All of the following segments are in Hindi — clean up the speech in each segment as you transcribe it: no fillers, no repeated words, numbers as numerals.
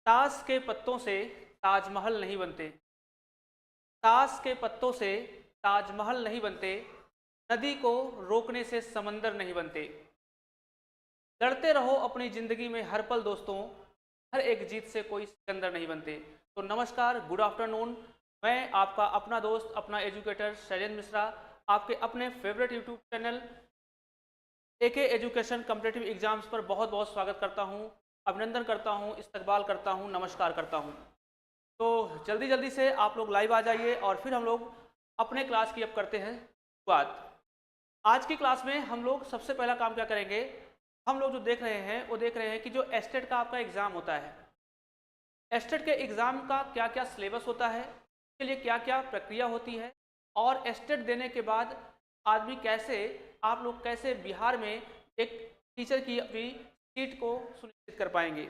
ताश के पत्तों से ताजमहल नहीं बनते। ताश के पत्तों से ताजमहल नहीं बनते। नदी को रोकने से समंदर नहीं बनते। लड़ते रहो अपनी ज़िंदगी में हर पल दोस्तों, हर एक जीत से कोई सिकंदर नहीं बनते। तो नमस्कार, गुड आफ्टरनून। मैं आपका अपना दोस्त, अपना एजुकेटर शैलेंद्र मिश्रा, आपके अपने favourite YouTube channel AK education competitive exams पर बहुत बहुत स्वागत करता हूं, अभिनंदन करता हूं, इस्तकबाल करता हूं, नमस्कार करता हूं। तो जल्दी जल्दी से आप लोग लाइव आ जाइए और फिर हम लोग अपने क्लास की अब करते हैं शुरुआत। आज की क्लास में हम लोग सबसे पहला काम क्या करेंगे, हम लोग जो देख रहे हैं वो देख रहे हैं कि जो एस्टेट का आपका एग्ज़ाम होता है, एस्टेट के एग्ज़ाम का क्या क्या सिलेबस होता है, उसके लिए क्या क्या प्रक्रिया होती है, और एस्टेट देने के बाद आदमी कैसे, आप लोग कैसे बिहार में एक टीचर की अपनी सीट को सुनिश्चित कर पाएंगे।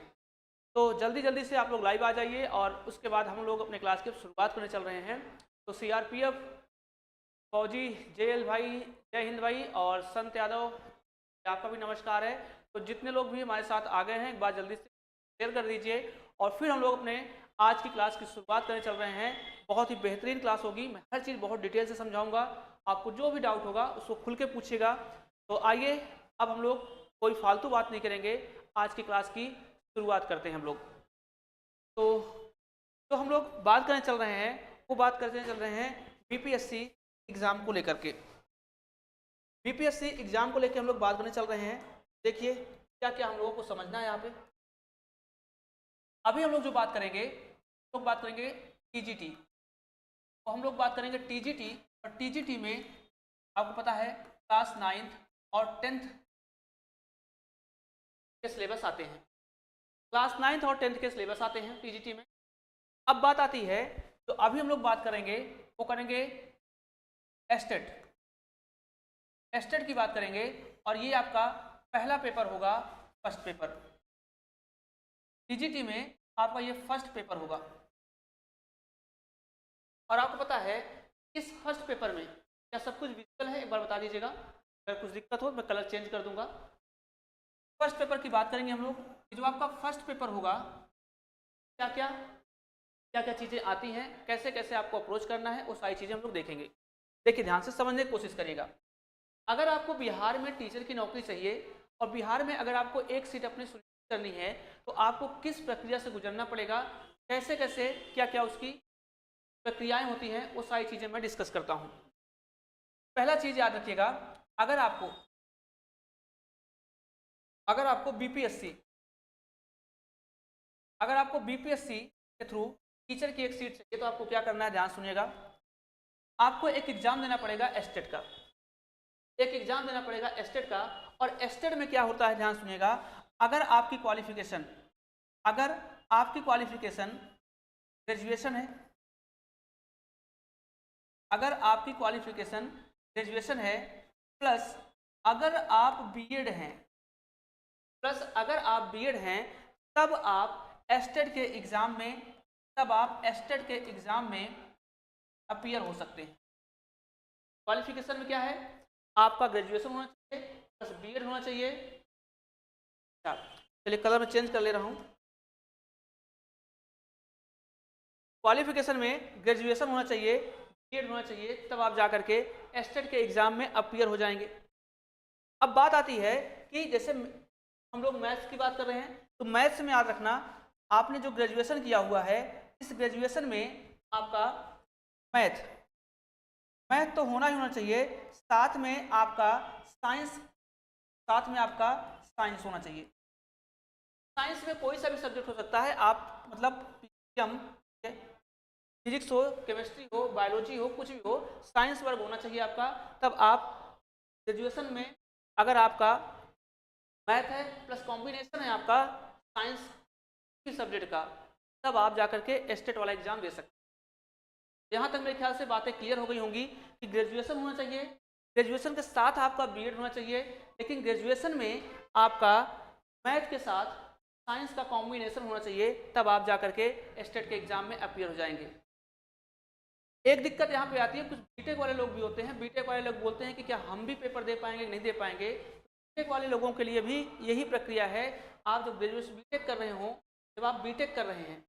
तो जल्दी जल्दी से आप लोग लाइव आ जाइए और उसके बाद हम लोग अपने क्लास की शुरुआत करने चल रहे हैं। तो सीआरपीएफ, फौजी, जेएल भाई, जय हिंद भाई, और संत यादव, आपका भी नमस्कार है। तो जितने लोग भी हमारे साथ आ गए हैं एक बार जल्दी से शेयर कर दीजिए और फिर हम लोग अपने आज की क्लास की शुरुआत करने चल रहे हैं। बहुत ही बेहतरीन क्लास होगी, मैं हर चीज़ बहुत डिटेल से समझाऊंगा, आपको जो भी डाउट होगा उसको खुल के पूछिएगा। तो आइए अब हम लोग कोई फालतू बात नहीं करेंगे, आज की क्लास की शुरुआत करते हैं हम लोग। तो जो हम लोग बात करने चल रहे हैं वो बात करने चल रहे हैं बीपीएससी एग्ज़ाम को लेकर के। बीपीएससी एग्ज़ाम को लेकर हम लोग बात करने चल रहे हैं। देखिए क्या क्या हम लोगों को समझना है यहाँ पे। अभी हम लोग जो बात करेंगे, लोग बात करेंगे टीजीटी, तो हम लोग बात करेंगे टीजीटी। और टीजीटी में आपको पता है क्लास 9th और 10th के सिलेबस आते हैं। क्लास 9th और 10th के सिलेबस आते हैं टीजीटी में। अब बात आती है, तो अभी हम लोग बात करेंगे वो करेंगे एस्टेट। एस्टेट की बात करेंगे और ये आपका पहला पेपर होगा, फर्स्ट पेपर। टीजीटी में आपका ये फर्स्ट पेपर होगा। और आपको पता है इस फर्स्ट पेपर में क्या सब कुछ विजुअल है, एक बार बता दीजिएगा। अगर कुछ दिक्कत हो मैं कलर चेंज कर दूंगा। फर्स्ट पेपर की बात करेंगे हम लोग, जो आपका फर्स्ट पेपर होगा क्या क्या चीज़ें आती हैं, कैसे कैसे आपको अप्रोच करना है, वो सारी चीज़ें हम लोग देखेंगे। देखिए ध्यान से समझने की कोशिश करिएगा। अगर आपको बिहार में टीचर की नौकरी चाहिए और बिहार में अगर आपको एक सीट अपनी सुनिश्चित करनी है, तो आपको किस प्रक्रिया से गुजरना पड़ेगा, कैसे कैसे क्या क्या उसकी प्रक्रियाएं होती हैं, वो सारी चीज़ें मैं डिस्कस करता हूँ। पहला चीज़ याद रखिएगा, अगर आपको बीपीएससी के थ्रू टीचर की एक सीट चाहिए, तो आपको क्या करना है, ध्यान सुनिएगा। आपको एक एग्जाम देना पड़ेगा एस्टेट का, एक एग्जाम देना पड़ेगा एस्टेट का। और एस्टेट में क्या होता है, ध्यान सुनिएगा। अगर आपकी क्वालिफिकेशन ग्रेजुएशन है, अगर आपकी क्वालिफिकेशन ग्रेजुएशन है, प्लस अगर आप बीएड हैं, तब आप एस्टेट के एग्जाम में अपीयर हो सकते हैं। क्वालिफिकेशन में क्या है, आपका ग्रेजुएशन होना चाहिए प्लस बीएड होना चाहिए। चलिए कलर में चेंज कर ले रहा हूँ। क्वालिफिकेशन में ग्रेजुएशन होना चाहिए, बीएड होना चाहिए, तब आप जाकर के एस्टेट के एग्जाम में अपीयर हो जाएंगे। अब बात आती है कि जैसे हम लोग मैथ्स की बात कर रहे हैं, तो मैथ्स में याद रखना, आपने जो ग्रेजुएशन किया हुआ है, इस ग्रेजुएशन में आपका मैथ तो होना ही होना चाहिए, साथ में आपका साइंस होना चाहिए। साइंस में कोई सा भी सब्जेक्ट हो सकता है, आप मतलब फिजिक्स हो, केमिस्ट्री हो, बायोलॉजी हो, कुछ भी हो, साइंस वर्ग होना चाहिए आपका। तब आप ग्रेजुएशन में अगर आपका मैथ है प्लस कॉम्बिनेशन है आपका साइंस की सब्जेक्ट का, तब आप जाकर के एस्टेट वाला एग्जाम दे सकते हैं। यहाँ तक मेरे ख्याल से बातें क्लियर हो गई होंगी कि ग्रेजुएशन होना चाहिए, ग्रेजुएशन के साथ आपका बीएड होना चाहिए, लेकिन ग्रेजुएशन में आपका मैथ के साथ साइंस का कॉम्बिनेशन होना चाहिए, तब आप जाकर के एस्टेट के एग्जाम में अपीयर हो जाएंगे। एक दिक्कत यहाँ पे आती है, कुछ बीटेक वाले लोग भी होते हैं, बीटेक वाले लोग बोलते हैं कि क्या हम भी पेपर दे पाएंगे, नहीं दे पाएंगे। बीटेक वाले लोगों के लिए भी यही प्रक्रिया है। आप जब ग्रेजुएशन बीटेक कर रहे हो, जब आप बीटेक कर रहे हैं,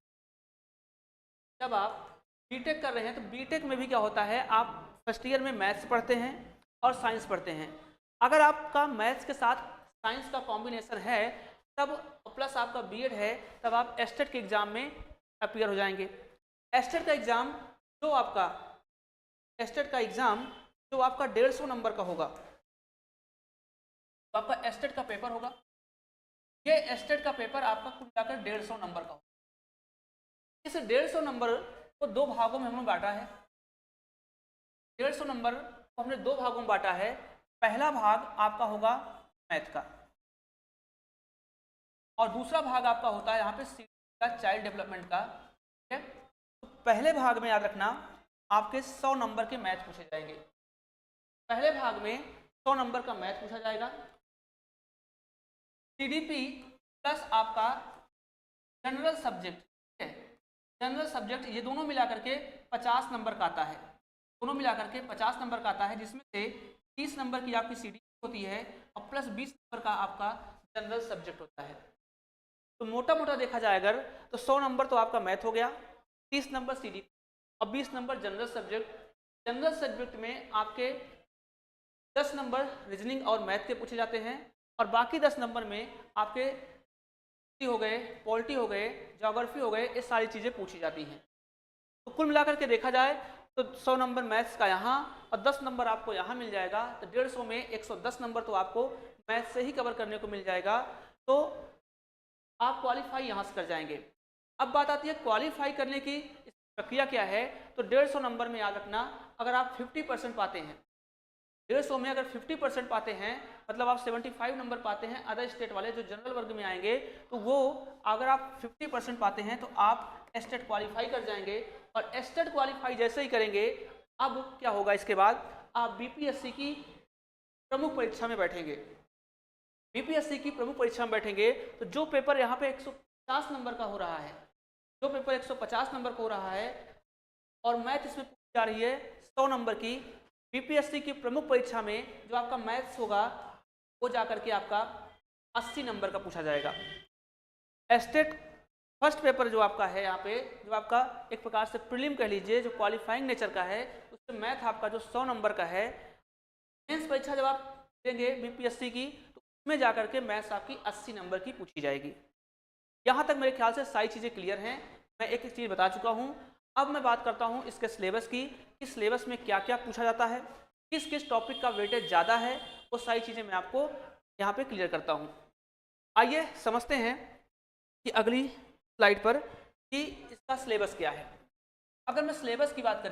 जब आप बीटेक कर रहे हैं तो बीटेक में भी क्या होता है, आप फर्स्ट ईयर में मैथ्स पढ़ते हैं और साइंस पढ़ते हैं। अगर आपका मैथ्स के साथ साइंस का कॉम्बिनेशन है तब प्लस आपका बीएड है, तब आप एस्टेट के एग्ज़ाम में अपीयर हो जाएंगे। एस्टेट का एग्ज़ाम जो आपका एस्टेट का एग्ज़ाम जो आपका 150 नंबर का होगा, तो आपका एस्टेट का पेपर होगा। ये एस्टेट का पेपर आपका कुल मिलाकर 150 नंबर का होगा। इस 150 नंबर को दो भागों में हमने बांटा है। 150 नंबर को हमने दो भागों में बांटा है। पहला भाग आपका होगा मैथ का और दूसरा भाग आपका होता है यहाँ पे सीडी का, चाइल्ड डेवलपमेंट का। ठीक है, तो पहले भाग में याद रखना आपके 100 नंबर के मैथ पूछे जाएंगे। पहले भाग में 100 नंबर का मैथ पूछा जाएगा। सीडीपी प्लस आपका जनरल सब्जेक्ट, ठीक है, जनरल सब्जेक्ट, ये दोनों मिलाकर के 50 नंबर का आता है। दोनों मिलाकर के 50 नंबर का आता है, जिसमें से 30 नंबर की आपकी सीडी होती है और प्लस 20 नंबर का आपका जनरल सब्जेक्ट होता है। तो मोटा मोटा देखा जाए अगर तो 100 नंबर तो आपका मैथ हो गया, 30 नंबर सीडी और 20 number general subject. General subject में आपके 10 नंबर रीजनिंग और मैथ के पूछे जाते हैं और बाकी 10 नंबर में आपके हो गए, पॉलिटी हो गए, ज्योग्राफी हो गए, ये सारी चीज़ें पूछी जाती हैं। तो कुल मिलाकर के देखा जाए तो 100 नंबर मैथ्स का यहाँ और 10 नंबर आपको यहाँ मिल जाएगा। तो 150 में 110 नंबर तो आपको मैथ से ही कवर करने को मिल जाएगा। तो आप क्वालिफाई यहाँ से कर जाएंगे। अब बात आती है क्वालिफाई करने की प्रक्रिया क्या है। तो 150 नंबर में याद रखना, अगर आप 50% पाते हैं, 150 में अगर 50% पाते हैं मतलब आप 75 नंबर पाते हैं, अदर स्टेट वाले जो जनरल वर्ग में आएंगे, तो वो अगर आप 50% पाते हैं तो आप एस्टेट क्वालिफाई कर जाएंगे। और एस्टेट क्वालिफाई जैसे ही करेंगे, अब क्या होगा, इसके बाद आप बीपीएससी की प्रमुख परीक्षा में बैठेंगे। बीपीएससी की प्रमुख परीक्षा में बैठेंगे तो जो पेपर यहाँ पे 150 नंबर का हो रहा है, जो पेपर 150 नंबर का हो रहा है और मैथ इसमें पूछी जा रही है 100 नंबर की, बीपीएससी की प्रमुख परीक्षा में जो आपका मैथ्स होगा वो जाकर के आपका 80 नंबर का पूछा जाएगा। एस्टेट फर्स्ट पेपर जो आपका है यहाँ पे, जो आपका एक प्रकार से प्रीलिम कह लीजिए, जो क्वालिफाइंग नेचर का है, उसमें मैथ आपका जो 100 नंबर का है। मेंस परीक्षा जब आप देंगे बीपीएससी की तो उसमें जाकर के मैथ्स आपकी 80 नंबर की पूछी जाएगी। यहाँ तक मेरे ख्याल से सारी चीज़ें क्लियर हैं। मैं एक एक चीज़ बता चुका हूँ। अब मैं बात करता हूँ इसके सिलेबस की, इस सिलेबस में क्या क्या पूछा जाता है, किस किस टॉपिक का वेटेज ज़्यादा है, वो सारी चीज़ें मैं आपको यहाँ पे क्लियर करता हूँ। आइए समझते हैं कि अगली स्लाइड पर कि इसका सिलेबस क्या है। अगर मैं सिलेबस की बात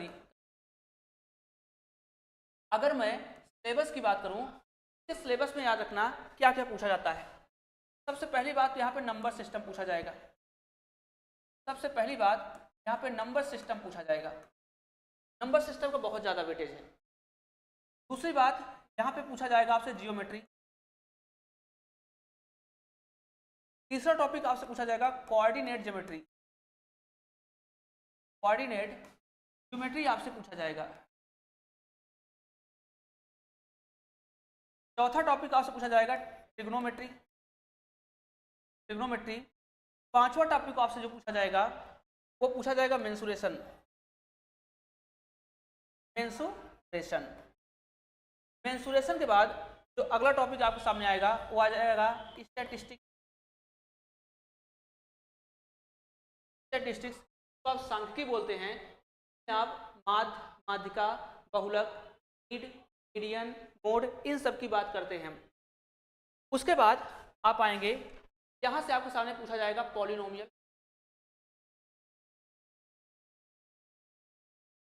करूँ, इस सिलेबस में याद रखना क्या क्या पूछा जाता है। सबसे पहली बात यहाँ पे नंबर सिस्टम पूछा जाएगा। सबसे पहली बात यहाँ पे नंबर सिस्टम पूछा जाएगा। नंबर सिस्टम का बहुत ज़्यादा वेटेज है। दूसरी बात यहाँ पे पूछा जाएगा आपसे जियोमेट्री। तीसरा टॉपिक आपसे पूछा जाएगा कोऑर्डिनेट ज्योमेट्री। कोऑर्डिनेट ज्योमेट्री आपसे पूछा जाएगा। चौथा टॉपिक आपसे पूछा जाएगा ट्रिग्नोमेट्री। ट्रिग्नोमेट्री। पांचवा टॉपिक आपसे जो पूछा जाएगा वो पूछा जाएगा मेंसुरेशन। मेंसुरेशन। मेंसुरेशन के बाद जो अगला टॉपिक आपके सामने आएगा वो आ जाएगा स्टैटिस्टिक्स। स्टैटिस्टिक्स तो आप सांख्यिकी बोलते हैं। आप माध्य, माध्यिका, बहुलक, मीड, मीडियन, मोड, इन सब की बात करते हैं हम। उसके बाद आप आएंगे, यहाँ से आपके सामने पूछा जाएगा पॉलिनोमियल।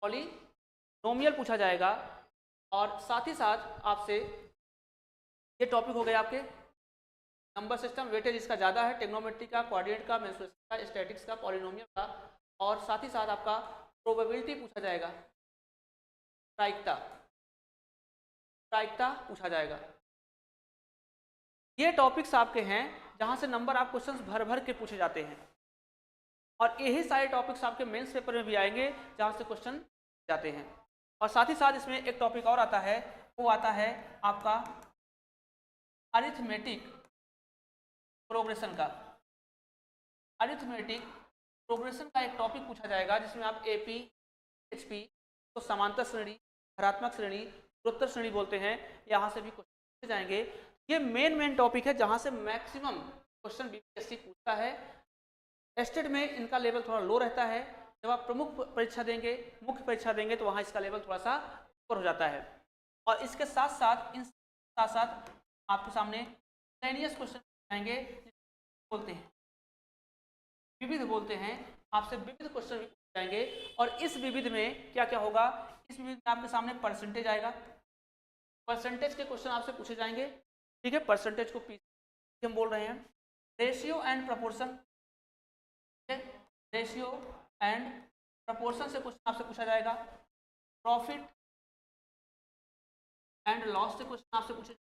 पॉलिनोमियल पूछा जाएगा और साथ ही साथ आपसे ये टॉपिक हो गए आपके नंबर सिस्टम, वेटेज इसका ज़्यादा है, टेक्नोमेट्री का, कोऑर्डिनेट का, मेंसुरेशन का, स्टैटिक्स का, पॉलिनोमियल का, और साथ ही साथ आपका प्रोबेबिलिटी पूछा जाएगा, प्रायिकता, प्रायिकता पूछा जाएगा। ये टॉपिक्स आपके हैं जहाँ से नंबर आप क्वेश्चंस भर भर के पूछे जाते हैं और यही सारे टॉपिक्स आपके मेंस पेपर में भी आएंगे जहाँ से क्वेश्चन जाते हैं। और साथ ही साथ इसमें एक टॉपिक और आता है, वो आता है आपका अरिथमेटिक प्रोग्रेशन का। अरिथमेटिक प्रोग्रेशन का एक टॉपिक पूछा जाएगा जिसमें आप एपी, एचपी तो समांतर श्रेणी, हरात्मक श्रेणी, उत्तर श्रेणी बोलते हैं, यहाँ से भी क्वेश्चन पूछे जाएंगे। ये मेन टॉपिक है जहाँ से मैक्सिमम क्वेश्चन बीपीएससी पूछता है। टेस्टेड में इनका लेवल थोड़ा लो रहता है, जब आप प्रमुख परीक्षा देंगे, मुख्य परीक्षा देंगे तो वहाँ इसका लेवल थोड़ा सा ऊपर हो जाता है। और इसके साथ साथ आपके सामने मिसलेनियस क्वेश्चन आएंगे, बोलते हैं विविध बोलते हैं, आपसे विविध क्वेश्चन भी पूछे जाएंगे। और इस विविध में क्या क्या होगा, इस विविध में आपके सामने परसेंटेज आएगा, परसेंटेज के क्वेश्चन आपसे पूछे जाएंगे। ठीक है, परसेंटेज को हम बोल रहे हैं। Ratio and proportion, ratio and proportion से क्वेश्चन आपसे पूछा जाएगा। प्रॉफिट एंड लॉस से क्वेश्चन आपसे पूछे जाएंगे।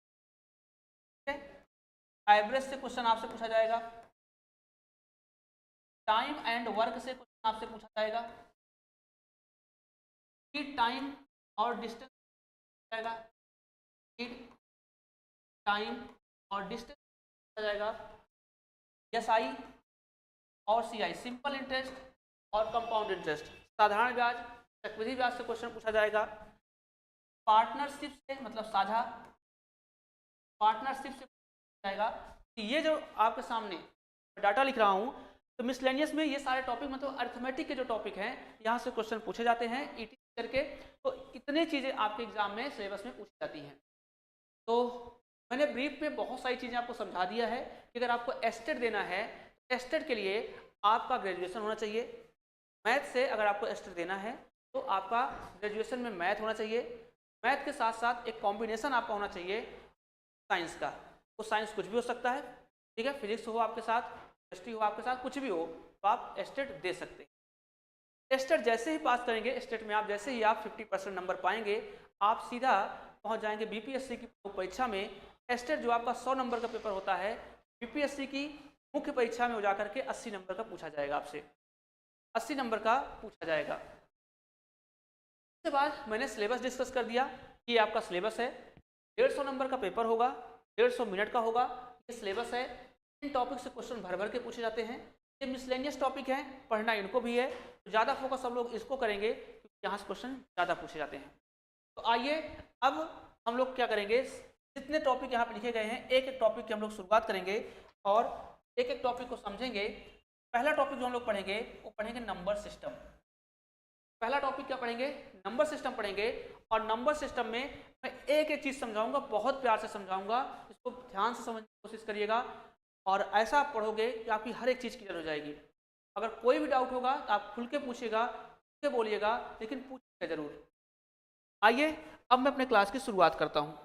एवरेज से क्वेश्चन आपसे पूछा जाएगा। टाइम एंड वर्क से क्वेश्चन आपसे पूछा जाएगा। स्पीड, टाइम और डिस्टेंस जाएगा। स्पीड, टाइम और डिस्टेंस पूछा जाएगा। एसआई और सीआई, सिंपल इंटरेस्ट और कंपाउंड इंटरेस्ट, साधारण ब्याज, चक्रवृद्धि ब्याज से क्वेश्चन पूछा जाएगा। पार्टनरशिप से मतलब साझा, पार्टनरशिप से पूछा जाएगा। ये जो आपके सामने डाटा लिख रहा हूँ, तो मिसलेनियस में ये सारे टॉपिक मतलब अरिथमेटिक के जो टॉपिक हैं यहाँ से क्वेश्चन पूछे जाते हैं ईटी करके। तो इतने चीज़ें आपके एग्जाम में सिलेबस में पूछी जाती हैं। तो मैंने ब्रीफ में बहुत सारी चीज़ें आपको समझा दिया है कि अगर आपको एस्टेट देना है, एस्टेट के लिए आपका ग्रेजुएशन होना चाहिए। मैथ से अगर आपको एस्टेट देना है तो आपका ग्रेजुएशन में मैथ होना चाहिए। मैथ के साथ साथ एक कॉम्बिनेशन आपका होना चाहिए साइंस का। वो साइंस कुछ भी हो सकता है, ठीक है, फिजिक्स हो आपके साथ, केमिस्ट्री हो आपके साथ, कुछ भी हो, तो आप एस्टेट दे सकते हैं। एस्टेट जैसे ही पास करेंगे, एस्टेट में आप जैसे ही आप 50% नंबर पाएंगे, आप सीधा पहुंच जाएंगे बीपीएससी की परीक्षा में। एस्टेट जो आपका 100 नंबर का पेपर होता है, बीपीएससी की मुख्य परीक्षा में हो जाकर के 80 नंबर का पूछा जाएगा आपसे, 80 नंबर का पूछा जाएगा। उसके बाद मैंने सिलेबस डिस्कस कर दिया कि ये आपका सिलेबस है, 150 नंबर का पेपर होगा, 150 मिनट का होगा, ये सिलेबस है। इन टॉपिक से क्वेश्चन भर भर के पूछे जाते हैं। ये मिसलेनियस टॉपिक है, पढ़ना इनको भी है, तो ज़्यादा फोकस हम लोग इसको करेंगे क्योंकि यहाँ से क्वेश्चन ज़्यादा पूछे जाते हैं। तो आइए अब हम लोग क्या करेंगे, जितने टॉपिक यहाँ पे लिखे गए हैं एक एक टॉपिक की हम लोग शुरुआत करेंगे और एक एक टॉपिक को समझेंगे। पहला टॉपिक जो हम लोग पढ़ेंगे वो पढ़ेंगे नंबर सिस्टम। पहला टॉपिक क्या पढ़ेंगे, नंबर सिस्टम पढ़ेंगे। और नंबर सिस्टम में मैं एक एक चीज़ समझाऊंगा, बहुत प्यार से समझाऊंगा, इसको ध्यान से समझने की कोशिश करिएगा और ऐसा आप पढ़ोगे कि आपकी हर एक चीज़ क्लियर हो जाएगी। अगर कोई भी डाउट होगा तो आप खुल के पूछिएगा, खुल के बोलिएगा, लेकिन पूछिएगा जरूर। आइए अब मैं अपने क्लास की शुरुआत करता हूँ।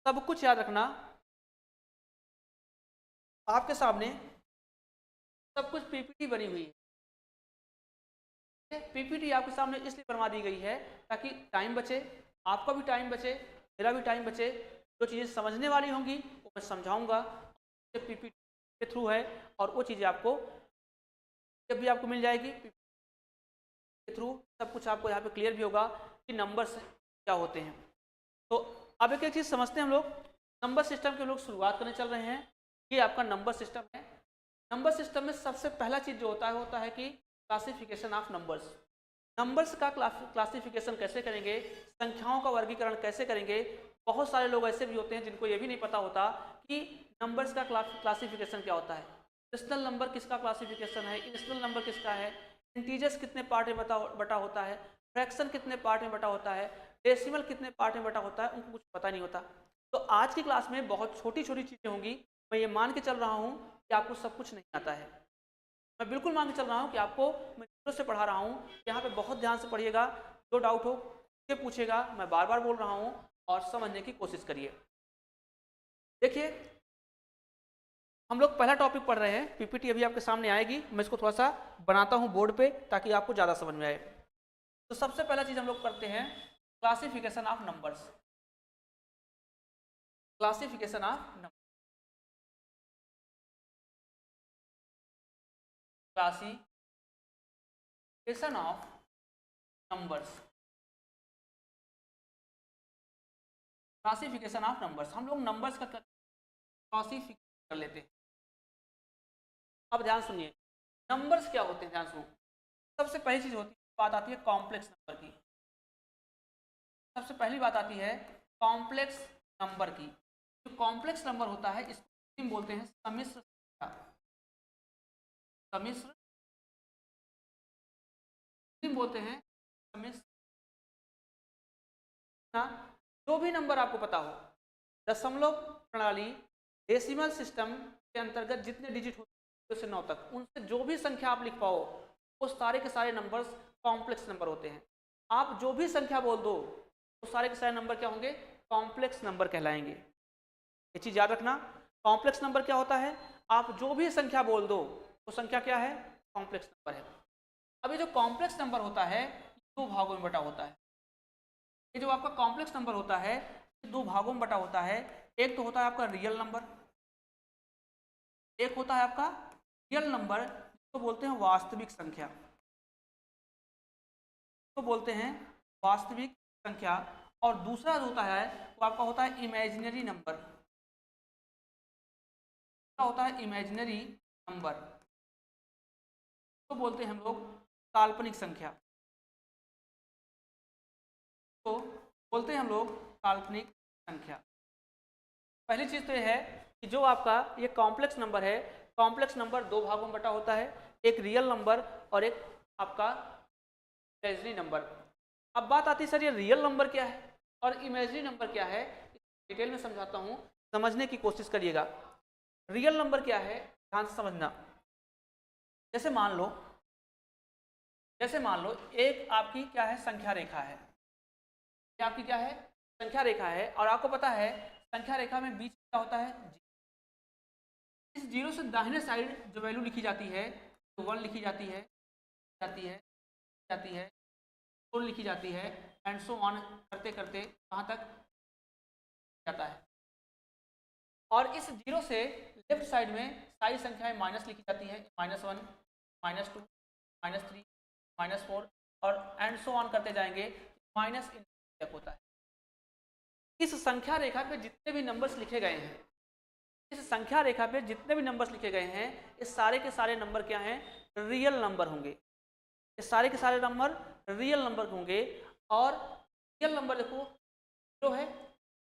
सब कुछ याद रखना, आपके सामने सब कुछ पीपीटी बनी हुई है। पीपीटी आपके सामने इसलिए बनवा दी गई है ताकि टाइम बचे, आपका भी टाइम बचे, मेरा भी टाइम बचे। जो चीज़ें समझने वाली होंगी वो मैं समझाऊंगा, पीपीटी के थ्रू है। और वो चीज़ें आपको जब भी आपको मिल जाएगी के थ्रू, सब कुछ आपको यहाँ पे क्लियर भी होगा कि नंबर्स क्या होते हैं। तो अब एक एक चीज़ समझते हैं हम लोग। नंबर सिस्टम की हम लोग शुरुआत करने चल रहे हैं। ये आपका नंबर सिस्टम है। नंबर सिस्टम में सबसे पहला चीज़ जो होता है कि क्लासिफिकेशन ऑफ नंबर्स। नंबर्स का क्लासिफिकेशन कैसे करेंगे, संख्याओं का वर्गीकरण कैसे करेंगे। बहुत सारे लोग ऐसे भी होते हैं जिनको ये भी नहीं पता होता कि नंबर्स का क्लासिफिकेशन क्या होता है। रेशनल नंबर किसका क्लासिफिकेशन है, इरेशनल नंबर किसका है, इंटीजर्स कितने पार्ट में बटा होता है, फ्रैक्शन कितने पार्ट में बटा होता है, डेसिमल कितने पार्ट में बटा होता है, उनको कुछ पता नहीं होता। तो आज की क्लास में बहुत छोटी छोटी चीज़ें होंगी। मैं ये मान के चल रहा हूँ कि आपको सब कुछ नहीं आता है। मैं बिल्कुल मान के चल रहा हूँ कि आपको मैं जोर से पढ़ा रहा हूँ। यहाँ पे बहुत ध्यान से पढ़िएगा, जो डाउट हो ये पूछेगा, मैं बार बार बोल रहा हूँ और समझने की कोशिश करिए। देखिए हम लोग पहला टॉपिक पढ़ रहे हैं, पीपीटी अभी आपके सामने आएगी, मैं इसको थोड़ा सा बनाता हूँ बोर्ड पे ताकि आपको ज़्यादा समझ में आए। तो सबसे पहला चीज़ हम लोग करते हैं classification of numbers. Classification of number, classification of numbers, classification of numbers. हम लोग नंबर्स का क्लासिफिकेशन कर लेते हैं। अब ध्यान सुनिए, नंबर्स क्या होते हैं, ध्यान सुनो। सबसे पहली चीज होती है, बात आती है कॉम्प्लेक्स नंबर की। सबसे पहली बात आती है कॉम्प्लेक्स नंबर की। जो कॉम्प्लेक्स नंबर होता है इसको हम बोलते हैं सम्मिश्र संख्या। सम्मिश्र बोलते हैं सम्मिश्र। जो भी नंबर आपको पता हो, दशमलव प्रणाली डेसिमल सिस्टम के अंतर्गत जितने डिजिट होते हैं से 9 तक, उनसे जो भी संख्या आप लिख पाओ वो सारे के सारे नंबर्स कॉम्प्लेक्स नंबर होते हैं। आप जो भी संख्या बोल दो वो सारे के सारे नंबर क्या होंगे, कॉम्प्लेक्स नंबर कहलाएंगे। ये चीज याद रखना, कॉम्प्लेक्स नंबर क्या होता है, आप जो भी संख्या बोल दो वो संख्या क्या है, कॉम्प्लेक्स नंबर है। अब ये जो कॉम्प्लेक्स नंबर होता है दो भागों में बटा होता है। ये जो आपका कॉम्प्लेक्स नंबर होता है दो भागों में बटा होता है। एक तो होता है आपका रियल नंबर, एक होता है आपका रियल नंबर जिसको बोलते हैं वास्तविक संख्या, तो बोलते हैं वास्तविक संख्या। और दूसरा जो होता है वो आपका होता है इमेजिनरी नंबर, होता है इमेजिनरी नंबर, तो बोलते हैं हम लोग काल्पनिक संख्या, तो बोलते हैं हम लोग काल्पनिक संख्या। पहली चीज तो ये है कि जो आपका ये कॉम्प्लेक्स नंबर है, कॉम्प्लेक्स नंबर दो भागों में बटा होता है, एक रियल नंबर और एक आपका इमेजिनरी नंबर। अब बात आती है सर ये रियल नंबर क्या है और इमेजिनरी नंबर क्या है, डिटेल में समझाता हूँ, समझने की कोशिश करिएगा। रियल नंबर क्या है ध्यान से समझना। जैसे मान लो एक आपकी क्या है, संख्या रेखा है, ये आपकी क्या है, संख्या रेखा है, और आपको पता है संख्या रेखा में बीच क्या होता है, इस जीरो से दाहिने साइड जो वैल्यू लिखी जाती है तो 1 लिखी जाती है, जाती है 4 लिखी जाती है, एंड सो ऑन करते करते कहाँ तक जाता है। और इस जीरो से लेफ्ट साइड में सारी संख्याएं माइनस लिखी जाती है, -1, -2, -3, -4 और एंड सो ऑन करते जाएंगे माइनस तक होता है। इस संख्या रेखा पे जितने भी नंबर्स लिखे गए हैं, इस संख्या रेखा पे जितने भी नंबर्स लिखे गए हैं, इस सारे के सारे नंबर क्या हैं, रियल नंबर होंगे। ये सारे के सारे नंबर रियल नंबर होंगे। और रियल नंबर देखो जीरो है,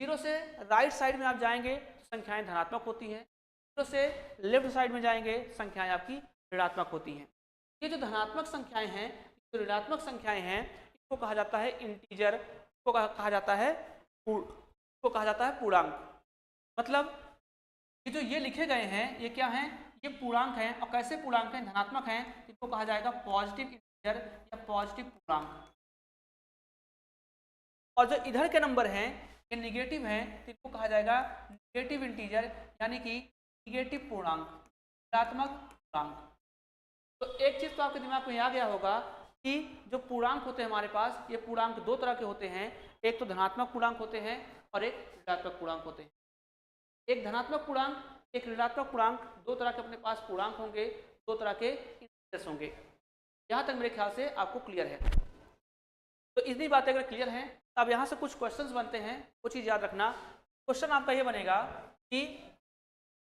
जीरो से राइट साइड में आप जाएंगे तो संख्याएं धनात्मक होती हैं, जीरो से लेफ्ट साइड में जाएंगे संख्याएं आपकी ऋणात्मक होती हैं। ये जो धनात्मक संख्याएं हैं, जो ऋणात्मक संख्याएं हैं, इसको कहा जाता है इंटीजर, इसको कहा जाता है पूर्णांक। मतलब ये जो ये लिखे गए हैं ये क्या हैं, ये पूर्णांक हैं। और कैसे पूर्णांक हैं, धनात्मक हैं, इसको कहा जाएगा पॉजिटिव इंटीजर या पॉजिटिव पूर्णांक। और जो इधर के नंबर हैं ये निगेटिव हैं, तो इसको कहा जाएगा निगेटिव इंटीजर यानी कि निगेटिव पूर्णांक, ऋणात्मक पूर्णांक। तो एक चीज तो आपके दिमाग में आ गया होगा कि जो पूर्णांक होते हैं हमारे पास, ये पूर्णांक दो तरह के होते हैं, एक तो धनात्मक पूर्णांक होते हैं और एक ऋणात्मक पूर्णांक होते हैं। एक धनात्मक पूर्णांक, एक ऋणात्मक पूर्णांक, दो तरह के अपने पास पूर्णांक होंगे, दो तरह के इंटीजर्स होंगे। यहाँ तक मेरे ख्याल से आपको क्लियर है। तो इतनी बातें अगर क्लियर हैं, अब यहाँ से कुछ क्वेश्चंस बनते हैं, वो चीज़ याद रखना। क्वेश्चन आपका ये बनेगा कि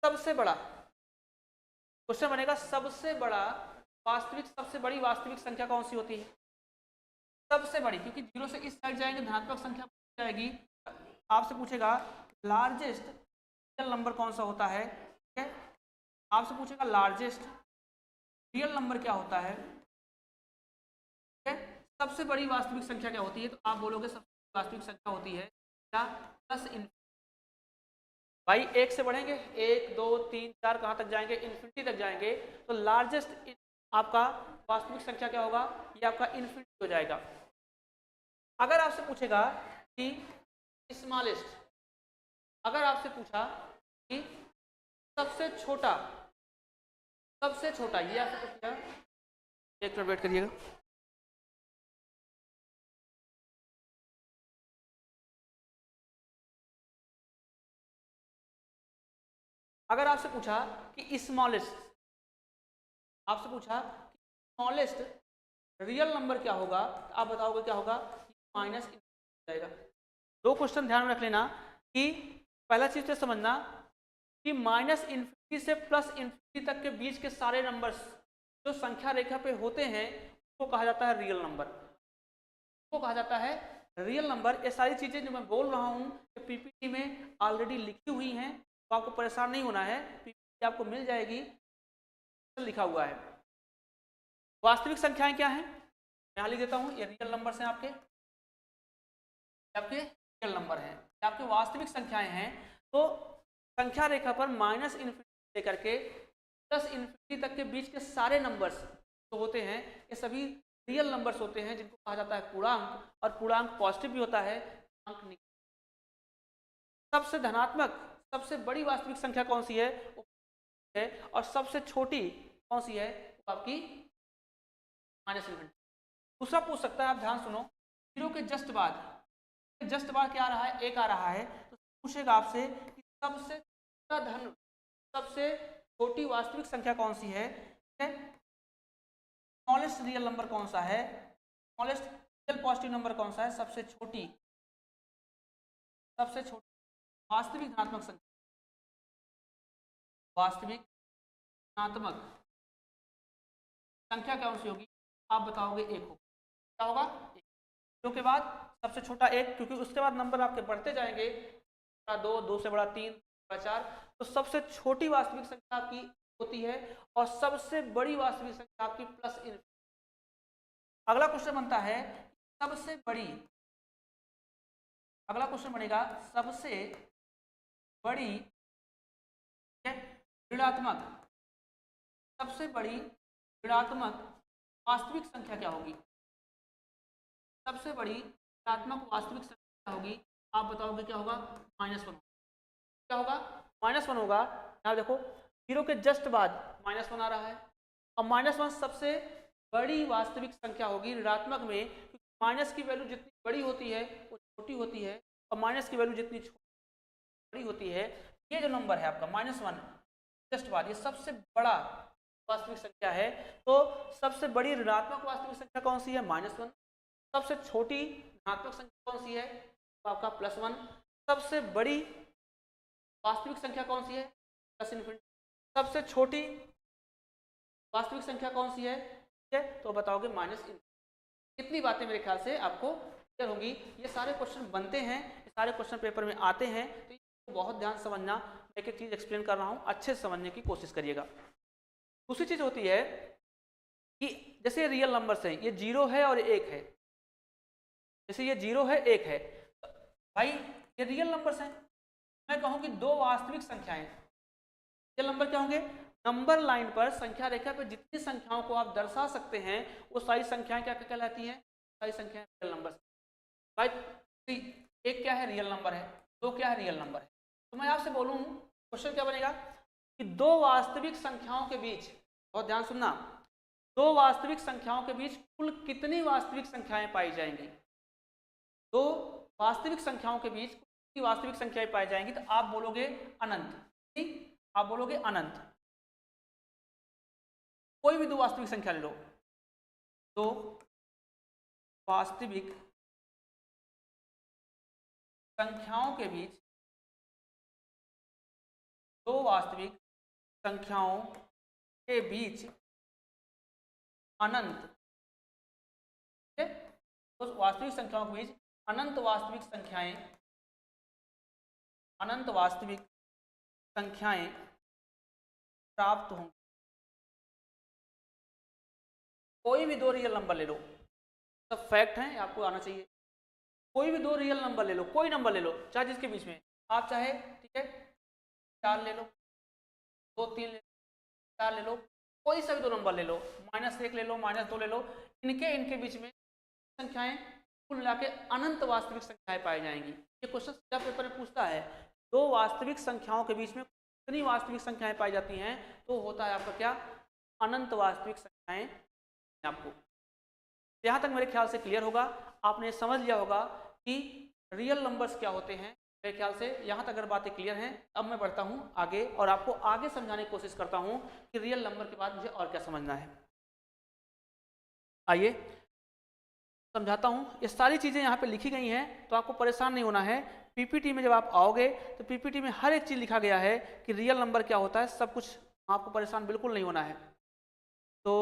सबसे बड़ा, क्वेश्चन बनेगा सबसे बड़ा वास्तविक, सबसे बड़ी वास्तविक संख्या कौन सी होती है, सबसे बड़ी, क्योंकि जीरो से इस साइड जाएंगे धनात्मक संख्या जाएगी। आपसे पूछेगा लार्जेस्ट रियल नंबर कौन सा होता है, ठीक है, आपसे पूछेगा लार्जेस्ट रियल नंबर क्या होता है, ठीक है, सबसे बड़ी वास्तविक संख्या क्या होती है, तो आप बोलोगे सबसे बड़ी वास्तविक संख्या होती है क्या, प्लस इन्फिनिटी। भाई एक से बढ़ेंगे, 1 2 3 4 कहाँ तक जाएंगे, इन्फिनिटी तक जाएंगे, तो लार्जेस्ट आपका वास्तविक संख्या क्या होगा, ये आपका इन्फिनिटी हो जाएगा। अगर आपसे पूछेगा कि स्मॉलेस्ट, अगर आपसे पूछा कि सबसे छोटा, ये आपसे पूछेगा, एक मिनट वेट करिएगा। अगर आपसे पूछा कि स्मॉलेस्ट, आपसे पूछा कि स्मॉलेस्ट रियल नंबर क्या होगा, आप बताओगे क्या होगा, माइनस जाएगा। दो क्वेश्चन ध्यान में रख लेना कि पहला चीज तो समझना कि माइनस इन्फिनिटी से प्लस इन्फिनिटी तक के बीच के सारे नंबर्स जो संख्या रेखा पे होते हैं उसको कहा जाता है रियल नंबर, उसको कहा जाता है रियल नंबर। ये सारी चीज़ें जो मैं बोल रहा हूँ पीपीटी में ऑलरेडी लिखी हुई हैं, तो आपको परेशान नहीं होना है, पीपीटी आपको मिल जाएगी, लिखा हुआ है। वास्तविक संख्याएं क्या हैं, यहाँ लिख देता हूँ, ये रियल नंबर्स हैं आपके रियल नंबर हैं, आपके वास्तविक संख्याएं हैं। तो संख्या रेखा पर माइनस इन्फिनिटी लेकर के प्लस इन्फिनिटी तक के बीच के सारे नंबर्स जो होते हैं ये सभी रियल नंबर्स होते हैं, जिनको कहा जाता है पूर्णांक, और पूर्णांक पॉजिटिव भी होता है, अंक सबसे धनात्मक सबसे बड़ी वास्तविक संख्या कौन सी है और सबसे छोटी कौन सी है, वो आपकी माइनस इन्फिनिटी। दूसरा पूछ सकता है, आप ध्यान सुनो, 0 के जस्ट बाद क्या आ रहा है, 1 आ रहा है, तो पूछेगा आपसे कि सबसे छोटा धन सबसे छोटी वास्तविक संख्या कौन सी है, स्मॉलेस्ट रियल नंबर कौन सा है, स्मॉलेस्ट रियल पॉजिटिव नंबर कौन सा है, सबसे छोटी वास्तविक धनात्मक संख्या, वास्तविक धनात्मक संख्या कौन सी होगी, आप बताओगे 1 होगा, क्या होगा 1। 0 के बाद सबसे छोटा 1, क्योंकि उसके बाद नंबर आपके बढ़ते जाएंगे, 2, 2 से बड़ा 3, 4, तो सबसे छोटी वास्तविक संख्या आपकी होती है और सबसे बड़ी वास्तविक संख्या आपकी प्लस इन्फिनिटी। अगला क्वेश्चन बनता है सबसे बड़ी, अगला क्वेश्चन बनेगा सबसे बड़ी ऋणात्मक, सबसे बड़ी ऋणात्मक वास्तविक संख्या क्या होगी, सबसे बड़ी ऋणात्मक वास्तविक संख्या क्या होगी, आप बताओगे क्या होगा, -1। क्या होगा, -1 होगा। यहाँ देखो 0 के जस्ट बाद -1 आ रहा है, और -1 सबसे बड़ी वास्तविक संख्या होगी ऋणात्मक में, क्योंकि माइनस की वैल्यू जितनी बड़ी होती है वो छोटी होती है, और माइनस की वैल्यू जितनी बड़ी होती है, ये जो नंबर है आपका -1 जस्ट बाद, ये सबसे बड़ा वास्तविक संख्या है। तो सबसे बड़ी ऋणात्मक वास्तविक संख्या कौन सी है, -1। सबसे छोटी धनात्मक संख्या कौन सी है, तो आपका +1। सबसे बड़ी वास्तविक संख्या कौन सी है, प्लस इन्फिनिटी। सबसे छोटी वास्तविक संख्या कौन सी है, ठीक है, तो बताओगे -इन्फिनिटी। इतनी बातें मेरे ख्याल से आपको क्लियर होंगी। ये सारे क्वेश्चन बनते हैं, ये सारे क्वेश्चन पेपर में आते हैं, तो बहुत ध्यान समझना, एक एक चीज़ एक्सप्लेन कर रहा हूँ, अच्छे से समझने की कोशिश करिएगा। दूसरी चीज़ होती है कि जैसे रियल नंबर्स हैं, ये 0 है और 1 है, जैसे ये 0 है 1 है, भाई ये रियल नंबर्स हैं। मैं कहूँ कि 2 वास्तविक संख्याएं, रियल नंबर क्या होंगे, नंबर लाइन पर संख्या रेखा पर जितनी संख्याओं को आप दर्शा सकते हैं वो सारी संख्याएं क्या कहलाती हैं, सारी संख्याएं रियल नंबर। भाई 1 क्या है, रियल नंबर है, 2 क्या है, रियल नंबर है। तो मैं आपसे बोलूँ क्वेश्चन क्या बनेगा कि 2 वास्तविक संख्याओं के बीच, बहुत ध्यान सुनना, 2 वास्तविक संख्याओं के बीच कुल कितनी वास्तविक संख्याएं पाई जाएंगी, 2 वास्तविक संख्याओं के बीच कितनी वास्तविक संख्याएं पाई जाएंगी, तो आप बोलोगे अनंत, ठीक, आप बोलोगे अनंत। कोई भी 2 वास्तविक संख्या ले लो, 2 वास्तविक संख्याओं के बीच, 2 वास्तविक संख्याओं के बीच अनंत, ठीक है, तो वास्तविक संख्याओं के बीच अनंत वास्तविक संख्याएं, अनंत वास्तविक संख्याएं प्राप्त होंगी। कोई भी 2 रियल नंबर ले लो, सब फैक्ट हैं, आपको आना चाहिए। कोई भी 2 रियल नंबर ले लो, कोई नंबर ले लो, चाहे जिसके बीच में आप चाहे, ठीक है, 4 ले लो, 2, 3 ले लो, 4 ले लो, कोई सा भी 2 नंबर ले लो, -1 ले लो, -2 ले लो, इनके बीच में संख्याएं कुल मिला के अनंत वास्तविक संख्याएं पाई जाएंगी। ये क्वेश्चन सीधा पेपर में पूछता है, 2 वास्तविक संख्याओं के बीच में कितनी वास्तविक संख्याएं पाई जाती हैं, तो होता है आपका क्या, अनंत वास्तविक संख्याएं। आपको यहाँ तक मेरे ख्याल से क्लियर होगा, आपने समझ लिया होगा कि रियल नंबर्स क्या होते हैं। मेरे ख्याल से यहाँ तक अगर बातें क्लियर हैं, अब मैं बढ़ता हूँ आगे और आपको आगे समझाने की कोशिश करता हूँ कि रियल नंबर के बाद मुझे और क्या समझना है। आइए समझाता हूँ, ये सारी चीज़ें यहाँ पे लिखी गई हैं, तो आपको परेशान नहीं होना है, पीपीटी में जब आप आओगे तो पीपीटी में हर एक चीज़ लिखा गया है कि रियल नंबर क्या होता है, सब कुछ, आपको परेशान बिल्कुल नहीं होना है। तो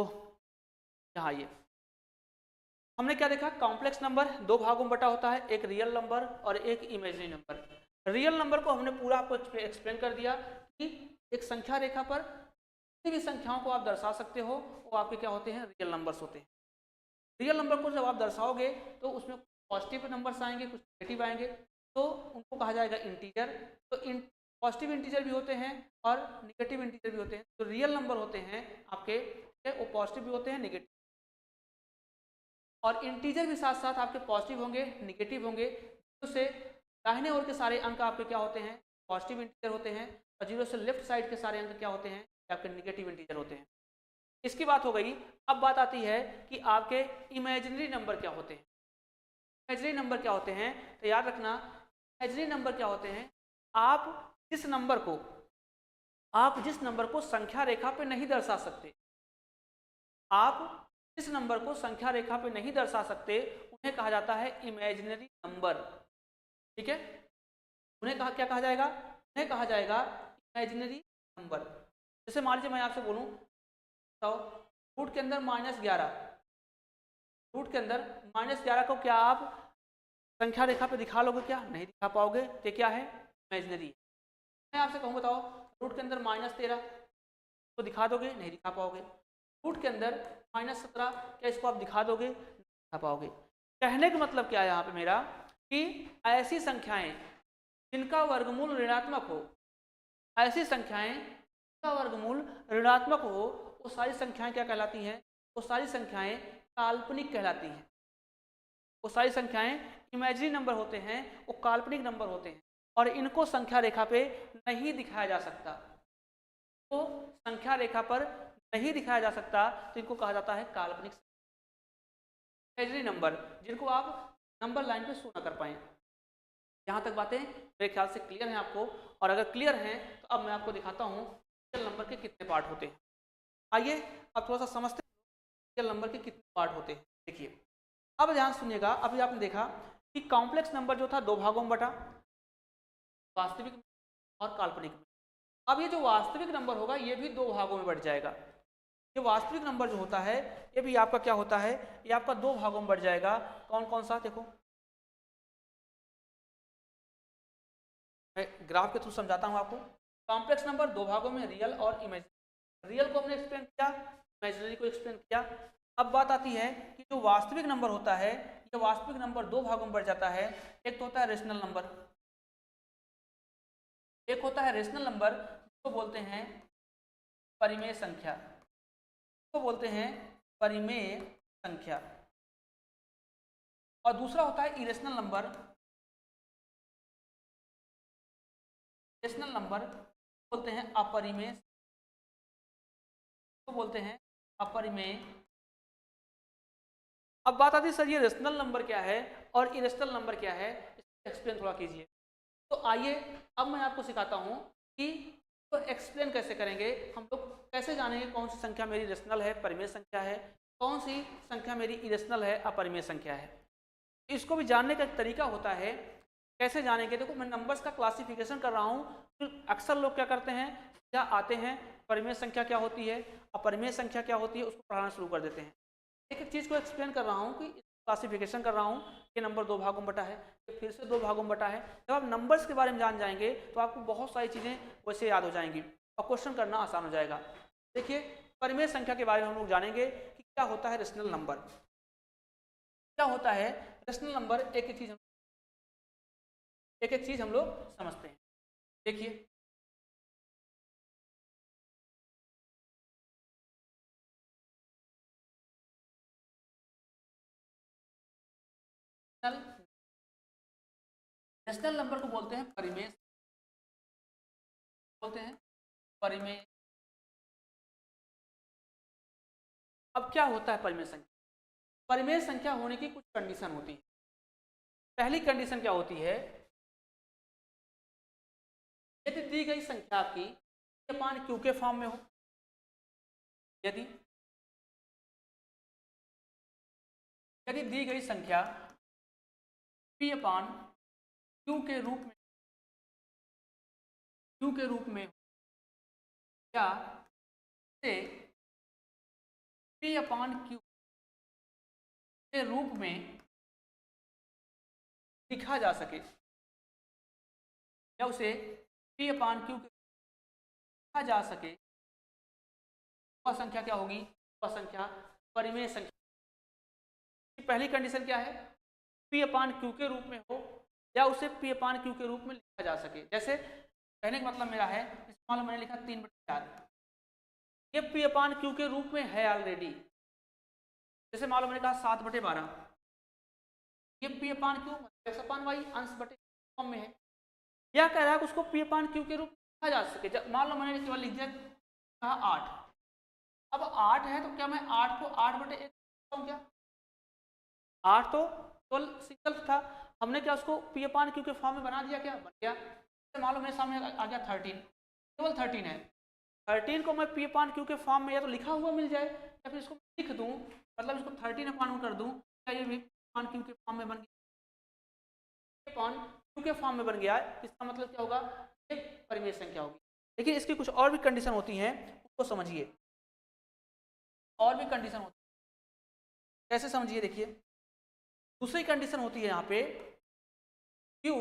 यहाँ ये हमने क्या देखा, कॉम्प्लेक्स नंबर दो भागों में बटा होता है, एक रियल नंबर और एक इमेजिनरी नंबर। रियल नंबर को हमने पूरा आपको एक्सप्लेन कर दिया कि एक संख्या रेखा पर किसी भी संख्याओं को आप दर्शा सकते हो, वो आपके क्या होते हैं, रियल नंबर्स होते हैं। रियल नंबर को जब आप दर्शाओगे तो उसमें पॉजिटिव नंबर्स आएंगे, कुछ नेगेटिव आएंगे, तो उनको कहा जाएगा इंटीजर। तो पॉजिटिव इंटीजर भी होते हैं और निगेटिव इंटीजर भी होते हैं। तो रियल नंबर होते हैं आपके, वो पॉजिटिव भी होते हैं, निगेटिव, और इंटीजर भी साथ साथ आपके पॉजिटिव होंगे, निगेटिव होंगे। जीरो से दाहिने ओर के सारे अंक आपके क्या होते हैं, पॉजिटिव इंटीजर होते हैं, और जीरो से लेफ्ट साइड के सारे अंक क्या होते हैं, आपके निगेटिव इंटीजर होते हैं। इसकी बात हो गई। अब बात आती है कि आपके इमेजिनरी नंबर क्या होते हैं। इमेजिनरी नंबर क्या होते हैं, तो याद रखना, इमेजिनरी नंबर क्या होते हैं, आप जिस नंबर को संख्या रेखा पे नहीं दर्शा सकते, आप जिस नंबर को संख्या रेखा पे नहीं दर्शा सकते, उन्हें कहा जाता है इमेजिनरी नंबर। ठीक है, उन्हें क्या कहा जाएगा, उन्हें कहा जाएगा इमेजिनरी नंबर। जैसे मान लीजिए मैं आपसे बोलूं तो रूट के अंदर -11, रूट के अंदर -11 को क्या आप संख्या रेखा पे दिखा लोगे, क्या नहीं दिखा पाओगे, तो क्या है, इमेजिनरी। मैं आपसे कहूँ बताओ रूट के अंदर -13 तो दिखा दोगे, नहीं दिखा पाओगे। रूट के अंदर -17 क्या इसको आप दिखा दोगे, नहीं दिखा पाओगे। कहने का मतलब क्या है यहाँ पे मेरा, कि ऐसी संख्याएं जिनका वर्गमूल ऋणात्मक हो, ऐसी संख्याएं जिनका वर्गमूल ऋणात्मक हो, वो सारी संख्याएं क्या कहलाती हैं, वो सारी संख्याएं काल्पनिक कहलाती हैं। वो सारी संख्याएं इमेजिनरी नंबर होते हैं, वो काल्पनिक नंबर होते हैं, और इनको संख्या रेखा पे नहीं दिखाया जा सकता। तो संख्या रेखा पर नहीं दिखाया जा सकता, तो इनको कहा जाता है काल्पनिक इमेजिनरी नंबर, जिनको आप नंबर लाइन पे शो ना कर पाए। यहाँ तक बातें मेरे ख्याल से क्लियर हैं आपको, और अगर क्लियर हैं तो अब मैं आपको दिखाता हूँ रियल नंबर के कितने पार्ट होते हैं। आइए अब थोड़ा सा समझते हैं रियल नंबर के कितने पार्ट होते हैं। देखिए अब ध्यान सुनिएगा, अभी आपने देखा कि कॉम्प्लेक्स नंबर जो था दो भागों में बटा, वास्तविक और काल्पनिक में। अब ये जो वास्तविक नंबर होगा ये भी दो भागों में बढ़ जाएगा। ये वास्तविक नंबर जो होता है ये भी आपका क्या होता है, ये आपका दो भागों में बढ़ जाएगा। कौन कौन सा, देखो मैं ग्राफ के थ्रू समझाता हूँ आपको। कॉम्प्लेक्स नंबर दो भागों में, रियल और इमेजिनरी। रियल को हमने एक्सप्लेन किया, इमेजिनरी को एक्सप्लेन किया। अब बात आती है कि जो वास्तविक नंबर होता है, ये वास्तविक नंबर दो भागों में बढ़ जाता है। एक तो होता है रेशनल नंबर, एक होता है रेशनल नंबर जिसको बोलते हैं परिमेय संख्या, जिसको बोलते हैं परिमेय संख्या, और दूसरा होता है इरेशनल नंबर। रेशनल नंबर बोलते हैं अपरिमेय, तो बोलते हैं अपरिमेय। अब बात आती है सर ये रेशनल नंबर क्या है और इरेशनल नंबर क्या है, इसको एक्सप्लेन थोड़ा कीजिए। तो आइए अब मैं आपको सिखाता हूँ कि तो एक्सप्लेन कैसे करेंगे, हम लोग कैसे जानेंगे कौन सी संख्या मेरी रेशनल है, परिमेय संख्या है, कौन सी संख्या मेरी इरेशनल है, अपरिमेय संख्या है। इसको भी जानने का एक तरीका होता है, कैसे जानेंगे। देखो मैं नंबर्स का क्लासिफिकेशन कर रहा हूँ, फिर अक्सर लोग क्या करते हैं, क्या आते हैं परिमेय संख्या क्या होती है, अपरिमेय संख्या क्या होती है, उसको पढ़ाना शुरू कर देते हैं। एक एक चीज़ को एक्सप्लेन कर रहा हूँ कि क्लासिफिकेशन कर रहा हूँ कि नंबर दो भागों में बटा है, फिर से दो भागों में बटा है। जब आप नंबर्स के बारे में जान जाएंगे तो आपको बहुत सारी चीज़ें वैसे याद हो जाएंगी और क्वेश्चन करना आसान हो जाएगा। देखिए परिमेय संख्या के बारे में हम लोग जानेंगे कि क्या होता है रेशनल नंबर, क्या होता है रेशनल नंबर। एक एक चीज़ हम लोग समझते हैं। देखिए रेशनल नंबर को बोलते हैं परिमेय, बोलते हैं परिमेय। अब क्या होता है परिमेय संख्या, परिमेय संख्या होने की कुछ कंडीशन होती है। पहली कंडीशन क्या होती है, यदि दी गई संख्या आपकी अपान क्यू के फॉर्म में हो, यदि यदि दी गई संख्या p अपान क्यू के रूप में, क्यू के रूप में या से पी अपॉन क्यू के रूप में लिखा जा सके, या उसे पी अपॉन क्यू के लिखा जा सके, वह संख्या क्या होगी? वह संख्या परिमेय संख्या। पहली कंडीशन क्या है? पी अपॉन क्यू के रूप में हो या उसे पी अपॉन क्यू के रूप में लिखा जा सके। जैसे कहने का मतलब मेरा है, मान लो मैंने लिखा 3/4, ये पी अपॉन क्यू के रूप में है ऑलरेडी। जैसे मान लो मैंने कहा 7/12, ये p upon q x upon y अंश बटे फॉर्म में है। या कह रहा है कि उसको पी अपॉन क्यू के रूप में लिखा जा सके। मान लो मैंने केवल लिख दिया, कहा 8, अब 8 है तो क्या मैं 8 को 8/1 क्या? 8 तो केवल सिंगल था, हमने क्या उसको पी अपॉन क्यू के फॉर्म में बना दिया, क्या बन गया? मान लो मेरे सामने आ गया 13, केवल 13 है, 13 को मैं पी अपॉन क्यू के फॉर्म में या तो लिखा हुआ मिल जाए या फिर इसको लिख दूं, मतलब इसको 13 अपॉन कर दूं, क्या ये भी अपॉन क्यू के फॉर्म में बन गया? अपॉन क्यू के फॉर्म में बन गया, इसका मतलब क्या होगा? एक परिमेय संख्या होगी। लेकिन इसकी कुछ और भी कंडीशन होती हैं, उसको समझिए। और भी कंडीशन होती है, कैसे समझिए? देखिए, दूसरी कंडीशन होती है यहाँ पे, क्यू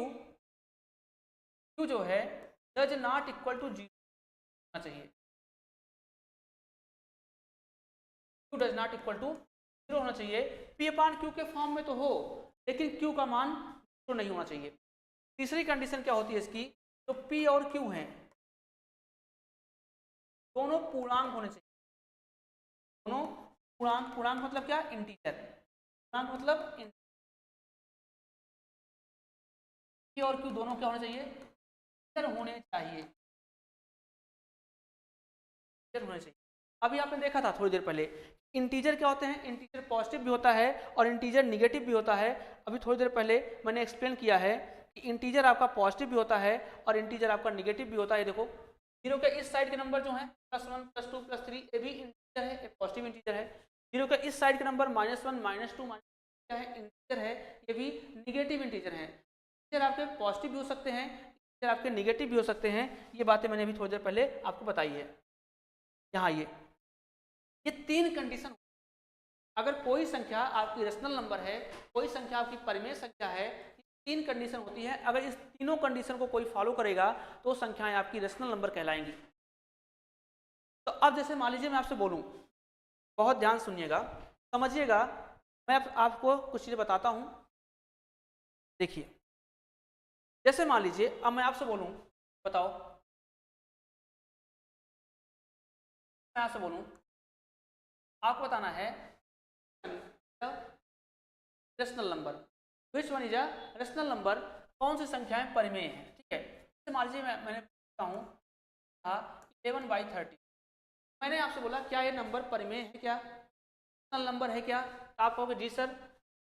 जो है डज नॉट इक्वल टू 0 होना चाहिए। Q does not equal to 0 होना चाहिए। पी अपॉन क्यू के फॉर्म में तो हो, लेकिन क्यू का मान 0 नहीं होना चाहिए। तीसरी कंडीशन क्या होती है इसकी? तो पी और क्यू हैं, दोनों पूर्णांक होने चाहिए। दोनों पूर्णांक, पूर्णांक मतलब क्या? इंटीजर। पूर्णांक मतलब पी और क्यू दोनों क्या होने चाहिए? इंटीजर होने चाहिए, इंटीजर होने चाहिए। अभी आपने देखा था थोड़ी देर पहले, इंटीजर क्या होते हैं? इंटीजर पॉजिटिव भी होता है और इंटीजर निगेटिव भी होता है। अभी थोड़ी देर पहले मैंने एक्सप्लेन किया है कि इंटीजर आपका पॉजिटिव भी होता है और इंटीजर आपका निगेटिव भी होता है। देखो, 0 के इस साइड के नंबर जो है +1 +2 +3, ये भी इंटीजर है, एक पॉजिटिव इंटीजर है। 0 के इस साइड के नंबर -1 -2 क्या है? इंटीजर है, ये भी निगेटिव इंटीजर है। इंटीजर आपके पॉजिटिव भी हो सकते हैं, इंटीजर आपके निगेटिव भी हो सकते हैं। ये बातें मैंने अभी थोड़ी देर पहले आपको बताई है। यहाँ ये 3 कंडीशन, अगर कोई संख्या आपकी रेशनल नंबर है, कोई संख्या आपकी परिमेय संख्या है, 3 कंडीशन होती है। अगर इस तीनों कंडीशन को कोई फॉलो करेगा तो संख्याएं आपकी रेशनल नंबर कहलाएंगी। तो अब जैसे मान लीजिए मैं आपसे बोलूं, बहुत ध्यान सुनिएगा, समझिएगा, मैं आपको कुछ चीज़ें बताता हूं। देखिए, जैसे मान लीजिए अब मैं आपसे बोलूं, बताओ, मैं आपसे बोलूं, आपको बताना है rational number, which one is a rational number, कौन सी संख्याएं परिमेय हैं। ठीक है, जैसे मान लीजिए मैंने पूछता हूँ 11/30, मैंने आपसे बोला क्या ये नंबर परिमेय है, क्या रेशनल नंबर है क्या? तो आप कहोगे जी सर,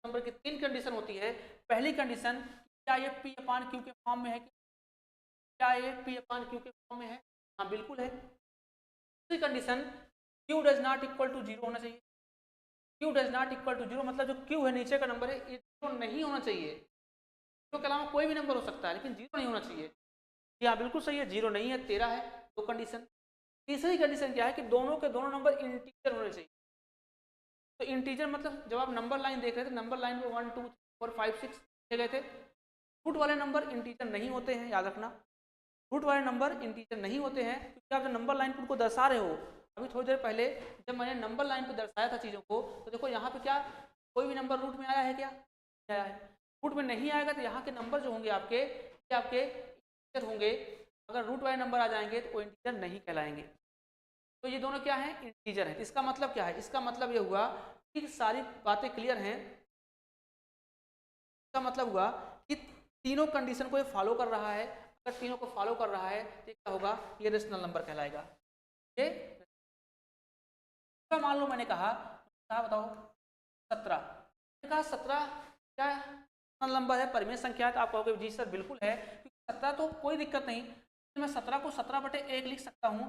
नंबर की 3 कंडीशन होती है। पहली कंडीशन, क्या ये पी अपॉन क्यू के फॉर्म में है? क्या ये पी अपॉन क्यू के फॉर्म में है? हाँ बिल्कुल है। दूसरी condition, q does not equal to 0 होना चाहिए। Q does not equal to 0 मतलब जो क्यू है नीचे का नंबर है, ये 0 नहीं होना चाहिए। 0 के अलावा कोई भी नंबर हो सकता है, लेकिन 0 नहीं होना चाहिए। जी हाँ बिल्कुल सही है, 0 नहीं है, 13 है। 2 कंडीशन। तीसरी कंडीशन क्या है कि दोनों के दोनों नंबर इंटीजर होने चाहिए। तो इंटीजर मतलब जब आप नंबर लाइन देख रहे थे, नंबर लाइन में 1 2 4 5 6 लिखे गए थे। रूट वाले नंबर इंटीजर नहीं होते हैं, याद रखना। रूट वाले नंबर इंटीजर नहीं होते हैं, क्योंकि आप जो नंबर लाइन पर उनको दर्शा रहे हो, अभी थोड़ी देर पहले जब मैंने नंबर लाइन पर दर्शाया था चीज़ों को, तो देखो यहाँ पे क्या कोई भी नंबर रूट में आया है? क्या आया है? रूट में नहीं आएगा तो यहाँ के नंबर जो होंगे आपके, ये आपके इंटीजर होंगे। अगर रूट वाले नंबर आ जाएंगे तो वो इंटीजर नहीं कहलाएंगे। तो ये दोनों क्या है? इंटीजर है। इसका मतलब क्या है? इसका मतलब ये हुआ कि सारी बातें क्लियर हैं। इसका मतलब हुआ कि तीनों कंडीशन को ये फॉलो कर रहा है। अगर तीनों को फॉलो कर रहा है तो क्या होगा? ये रेशनल नंबर कहलाएगा। ये मान लो मैंने कहा बताओ 17, कहा 17 क्या रेशनल नंबर है, परिमेय संख्या है? तो आप कहोगे जी सर बिल्कुल है, क्योंकि 17 तो कोई दिक्कत नहीं, तो मैं 17 को 17/1 लिख सकता हूँ।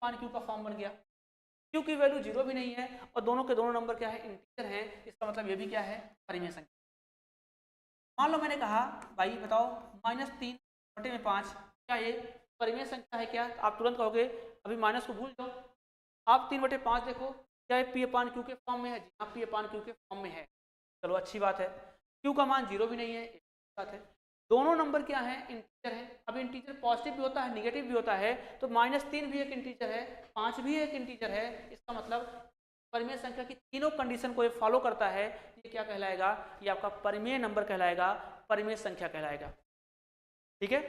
मान क्यू का फॉर्म बन गया। क्यू की वैल्यू 0 भी नहीं है और दोनों के दोनों नंबर क्या है? इंटीजर हैं। इसका मतलब ये भी क्या है? परिमेय संख्या। मान लो मैंने कहा भाई बताओ -3/5 क्या ये परिमेय संख्या है क्या? आप तुरंत कहोगे अभी माइनस को भूल जाओ, आप 3/5 देखो क्या ये P/Q के फॉर्म में है? जी हाँ, P/Q के फॉर्म में है। चलो अच्छी बात है। Q का मान 0 भी नहीं है, एक बात है। दोनों नंबर क्या है? इंटीजर है। अब इंटीजर पॉजिटिव भी होता है, नेगेटिव भी होता है, तो -3 भी एक इंटीजर है, 5 भी एक इंटीजर है। इसका मतलब परिमेय संख्या की तीनों कंडीशन को ये फॉलो करता है, ये क्या कहलाएगा? ये आपका परिमेय नंबर कहलाएगा, परिमेय संख्या कहलाएगा। ठीक है,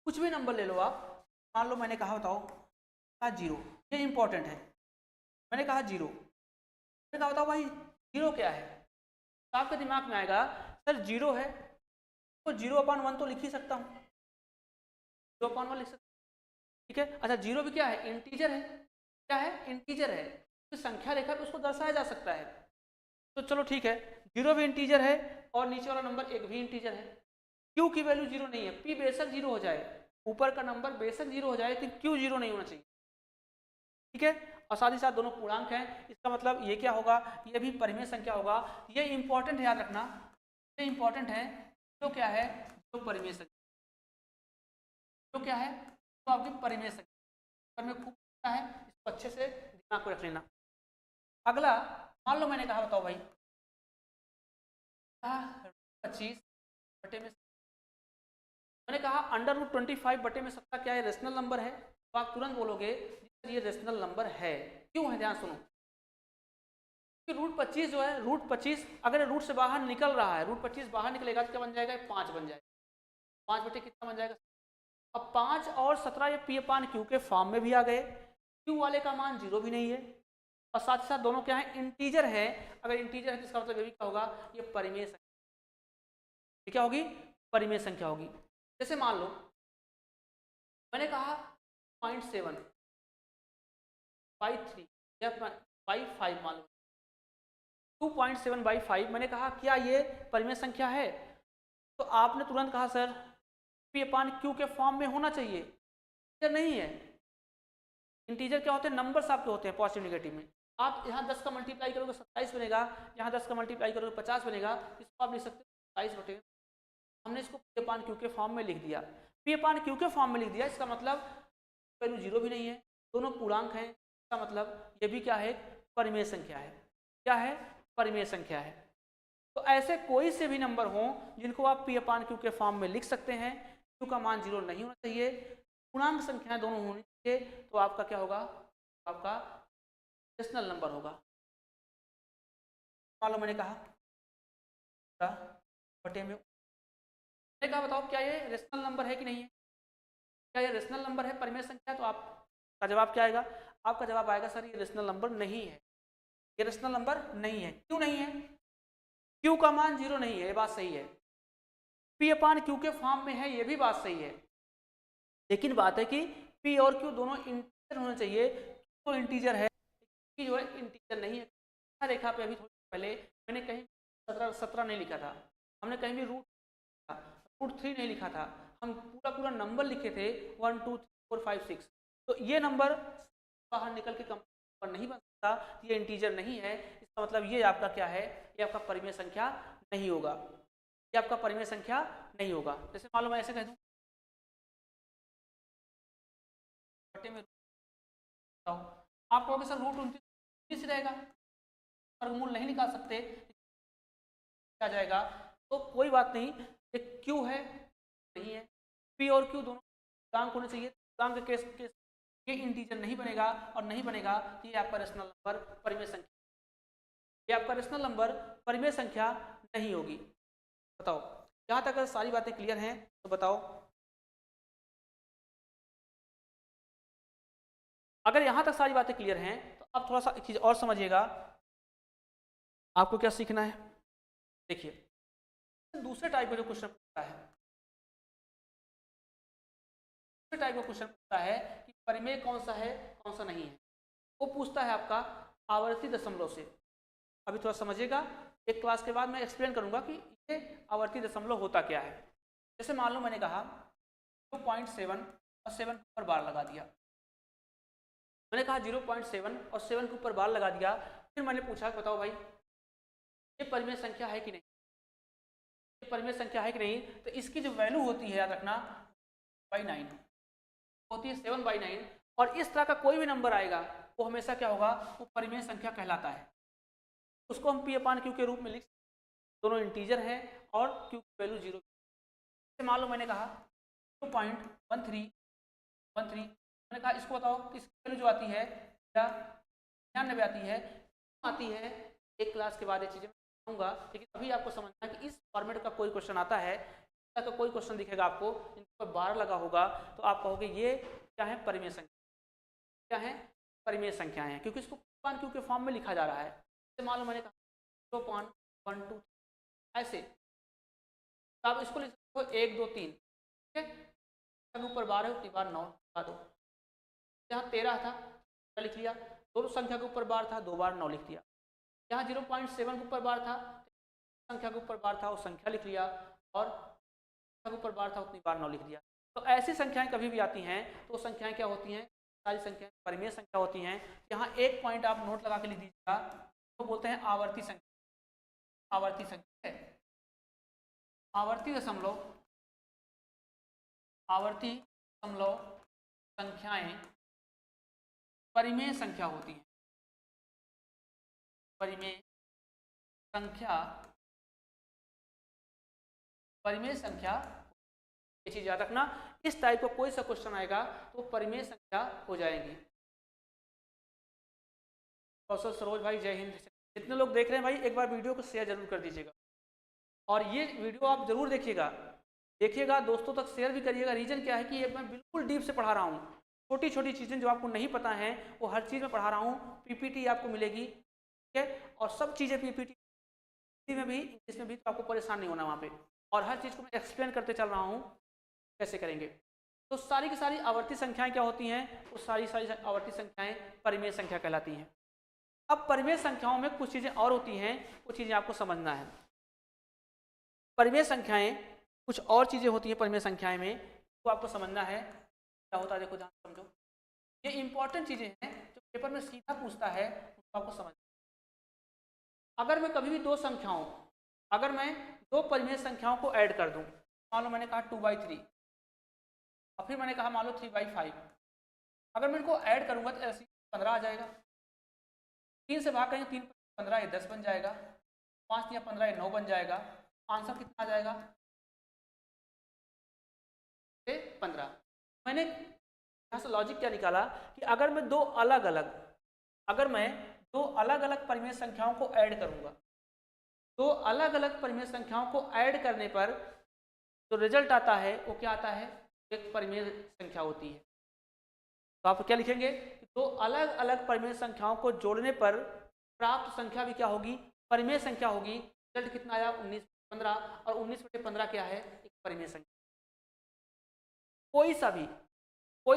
कुछ भी नंबर ले लो आप। मान लो मैंने कहा बताओ 0, ये इंपॉर्टेंट है। मैंने कहा 0, मैंने कहा बताओ भाई 0 क्या है? तो आपके दिमाग में आएगा सर 0 है तो 0/1 तो लिख ही सकता हूँ, 0/1 लिख सकता हूँ। ठीक है, अच्छा 0 भी क्या है? इंटीजर है। क्या है? इंटीजर है, तो संख्या रेखा पे उसको दर्शाया जा सकता है। तो चलो ठीक है, 0 भी इंटीजर है और नीचे वाला नंबर 1 भी इंटीजर है। Q की वैल्यू 0 नहीं है, P बेशक 0 हो जाए, ऊपर का नंबर बेशक 0 हो जाए, लेकिन Q 0 नहीं होना चाहिए। ठीक है, और साथ ही साथ दोनों पूर्णांक हैं, इसका मतलब ये क्या होगा? ये भी परिमेय संख्या होगा। ये इंपॉर्टेंट है, याद रखना, ये इंपॉर्टेंट है। जो क्या है? जो परिमेय संख्या, जो क्या है? तो आपकी परिमेय संख्या में खूब है, इसको अच्छे से दिमाग को रख लेना। अगला मान लो मैंने कहा बताओ भाई 25 बटे में, मैंने कहा √25/7 क्या है? रेशनल नंबर है। तो आप तुरंत बोलोगे ये रेशनल नंबर है। क्यों है? ध्यान सुनो, कि √25 जो है, √25 अगर रूट से बाहर निकल रहा है, √25 बाहर निकलेगा तो क्या बन जाएगा? 5 बन जाएगा। 5 बटे कितना बन जाएगा? अब 5 और 17 ये P/Q के फॉर्म में भी आ गए। Q वाले का मान 0 भी नहीं है, और साथ ही साथ दोनों क्या है? इंटीजर है। अगर इंटीजर है तो इसका मतलब ये भी क्या होगा? ये परिमेय संख्या। ये क्या होगी? परिमेय संख्या होगी। जैसे मान लो मैंने कहा 0.7/3 या 5 मान लो, 2.7/5 मैंने कहा क्या ये परिमेय संख्या है? तो आपने तुरंत कहा सर P/Q के फॉर्म में होना चाहिए। इंटीजर नहीं है। इंटीजर क्या होते हैं? नंबर्स आपके होते हैं पॉजिटिव नेगेटिव में। आप यहाँ 10 का मल्टीप्लाई करोगे 27 बनेगा, यहाँ 10 का मल्टीप्लाई करोगे 50 बनेगा। इसको आप लिख सकते हो 27 बटे, हमने इसको P/Q के फॉर्म में लिख दिया। P/Q के फॉर्म में लिख दिया, इसका मतलब वैल्यू 0 भी नहीं है, दोनों पूर्णांक हैं। इसका मतलब ये भी क्या है? परिमेय संख्या है। क्या है? परिमेय संख्या है। तो ऐसे कोई से भी नंबर हों जिनको आप P/Q के फॉर्म में लिख सकते हैं, Q का मान 0 नहीं होना चाहिए, पूर्णांक संख्याएं दोनों होनी चाहिए, तो आपका क्या होगा? आपका रेशनल नंबर होगा। मान लो मैंने कहा बटे में, मैंने कहा बताओ क्या ये रेशनल नंबर है कि नहीं है? क्या ये रेशनल नंबर है, परिमेय संख्या? तो आपका जवाब क्या आएगा? आपका जवाब आएगा सर ये रेशनल नंबर नहीं है, ये रेशनल नंबर नहीं है। क्यों नहीं है? Q का मान 0 नहीं है, ये बात सही है। P/Q के फॉर्म में है, ये भी बात सही है, लेकिन बात है कि P और Q दोनों इंटीजर होने चाहिए। तो इंटीजर है, P जो है इंटीजर नहीं है। रेखा पे अभी थोड़ी पहले मैंने कहीं 17 नहीं लिखा था, हमने कहीं भी √3 नहीं लिखा था, हम पूरा नंबर लिखे थे 1 2 3 4 5 6। तो ये नंबर बाहर निकल के नंबर नहीं बन सकता, ये इंटीजर नहीं है। इसका मतलब ये आपका क्या है? ये आपका परिमेय संख्या नहीं होगा, ये आपका परिमेय संख्या नहीं होगा। जैसे मान लो मैं ऐसे कह दूं बटे में, आप कहोगे सर √29 रहेगा, वर्गमूल नहीं निकाल सकते, आ जाएगा। तो कोई बात नहीं, ये Q है नहीं है, P और Q दोनों पूर्णांक होने चाहिए। पूर्णांक के केस ये इंटीजर नहीं बनेगा, और नहीं बनेगा तो ये आपका रेशनल नंबर परिमेय संख्या, ये आपका रेशनल नंबर परिमेय संख्या नहीं होगी। बताओ यहाँ तक अगर सारी बातें क्लियर हैं तो बताओ। अगर यहाँ तक सारी बातें क्लियर हैं तो अब थोड़ा सा एक चीज़ और समझिएगा, आपको क्या सीखना है। देखिए दूसरे टाइप का जो क्वेश्चन पूछता है, दूसरे टाइप का क्वेश्चन पूछता है कि परिमेय कौन सा है कौन सा नहीं है। वो पूछता है आपका आवर्ती दशमलव से। अभी थोड़ा समझिएगा, एक क्लास के बाद मैं एक्सप्लेन करूंगा कि ये आवर्ती दशमलव होता क्या है। जैसे मान लो मैंने कहा 0.7 और 7 के ऊपर बार लगा दिया, मैंने कहा 0.7 और 7 के ऊपर बार लगा दिया, फिर मैंने पूछा बताओ भाई ये परिमेय संख्या है कि नहीं? ये परिमेय संख्या है कि नहीं, तो इसकी जो वैल्यू होती है याद रखना 7/9 होती है, 7/9। और इस तरह का कोई भी नंबर आएगा वो हमेशा क्या होगा, वो परिमेय संख्या कहलाता है। उसको हम P/Q के रूप में लिख, दोनों इंटीजर हैं और Q की वैल्यू 0। मान लो मैंने कहा 2.13 मैंने कहा इसको बताओ कि इसकी वैल्यू जो आती है 99 आती है। एक क्लास के बाद ये चीज़ें बताऊंगा, लेकिन अभी आपको समझना है कि इस फॉर्मेट का कोई क्वेश्चन आता है, इस तरह का कोई क्वेश्चन दिखेगा आपको, इनके ऊपर 12 लगा होगा, तो आप कहोगे ये क्या है, परिमेय संख्या। क्या है, परिमेय संख्याएं हैं, क्योंकि इसको P/Q के फॉर्म में लिखा जा रहा है। जैसे मान लो मैंने कहा 0.12 ऐसे, तो आप इसको लिख सकते हो 1 2 3, ठीक है। ऊपर 12 उतनी बार 9 लगा दो। जहाँ 13 था लिख लिया, दोनों संख्या के ऊपर बार था 2 बार 9 लिख दिया। यहाँ 0.7 के ऊपर बार था, संख्या के ऊपर बार था वो संख्या लिख लिया, और संख्या के ऊपर बार था उतनी बार 9 लिख दिया। तो ऐसी संख्याएं कभी भी आती हैं तो संख्याएं क्या होती हैं, सारी संख्याएं परिमेय संख्या होती हैं। यहाँ एक पॉइंट आप नोट लगा के लिख दीजिएगा, तो बोलते हैं आवर्ती संख्या। आवर्ती संख्या है, आवर्ती दशमलव संख्याएं परिमेय संख्या होती हैं। परिमेय संख्या ये चीज याद रखना। इस टाइप का कोई सा क्वेश्चन आएगा तो परिमेय संख्या हो जाएगी। कौशल सरोज भाई जय हिंद। जितने लोग देख रहे हैं भाई एक बार वीडियो को शेयर जरूर कर दीजिएगा, और ये वीडियो आप जरूर देखिएगा दोस्तों तक शेयर भी करिएगा। रीजन क्या है कि ये मैं बिल्कुल डीप से पढ़ा रहा हूँ, छोटी छोटी चीज़ें जो आपको नहीं पता हैं वो हर चीज़ में पढ़ा रहा हूँ। पीपीटी आपको मिलेगी, ठीक है, और सब चीज़ें पीपीटी में भी, इंग्लिश में भी, तो आपको परेशान नहीं होना वहाँ पे, और हर चीज़ को मैं एक्सप्लेन करते चल रहा हूँ कैसे करेंगे। तो सारी की सारी आवर्ती संख्याएं क्या होती हैं, वो सारी आवर्ती संख्याएं परिमेय संख्या कहलाती हैं। अब परिमेय संख्याओं में कुछ चीज़ें और होती हैं, कुछ चीज़ें आपको समझना है। परिमेय संख्याएं कुछ और चीज़ें होती हैं परिमेय संख्याएं में, तो आपको समझना है क्या होता है। देखो ध्यान समझो, ये इंपॉर्टेंट चीज़ें हैं जो पेपर में सीधा पूछता है, उसको आपको समझना। अगर मैं कभी भी अगर मैं दो परिमेय संख्याओं को ऐड कर दूं, मान लो मैंने कहा 2/3 और फिर मैंने कहा मान लो 3/5, अगर मैं इनको ऐड करूंगा तो ऐसे 15 आ जाएगा। 3 से भाग करेंगे, 3 15 ये 10 बन जाएगा, 5 या 15 ये 9 बन जाएगा। आंसर कितना आ जाएगा, 15। मैंने यहाँ से लॉजिक क्या निकाला कि अगर मैं दो अलग अलग परिमेय संख्याओं को ऐड करूंगा, दो अलग अलग परिमेय संख्याओं को ऐड करने पर जो रिजल्ट आता है वो क्या आता है, एक परिमेय संख्या होती है। तो आप क्या लिखेंगे, दो अलग अलग परिमेय संख्याओं को जोड़ने पर प्राप्त संख्या भी क्या होगी, परिमेय संख्या होगी। रिजल्ट कितना आया, 19/15, और 19/15 क्या है, एक परिमेय संख्या। कोई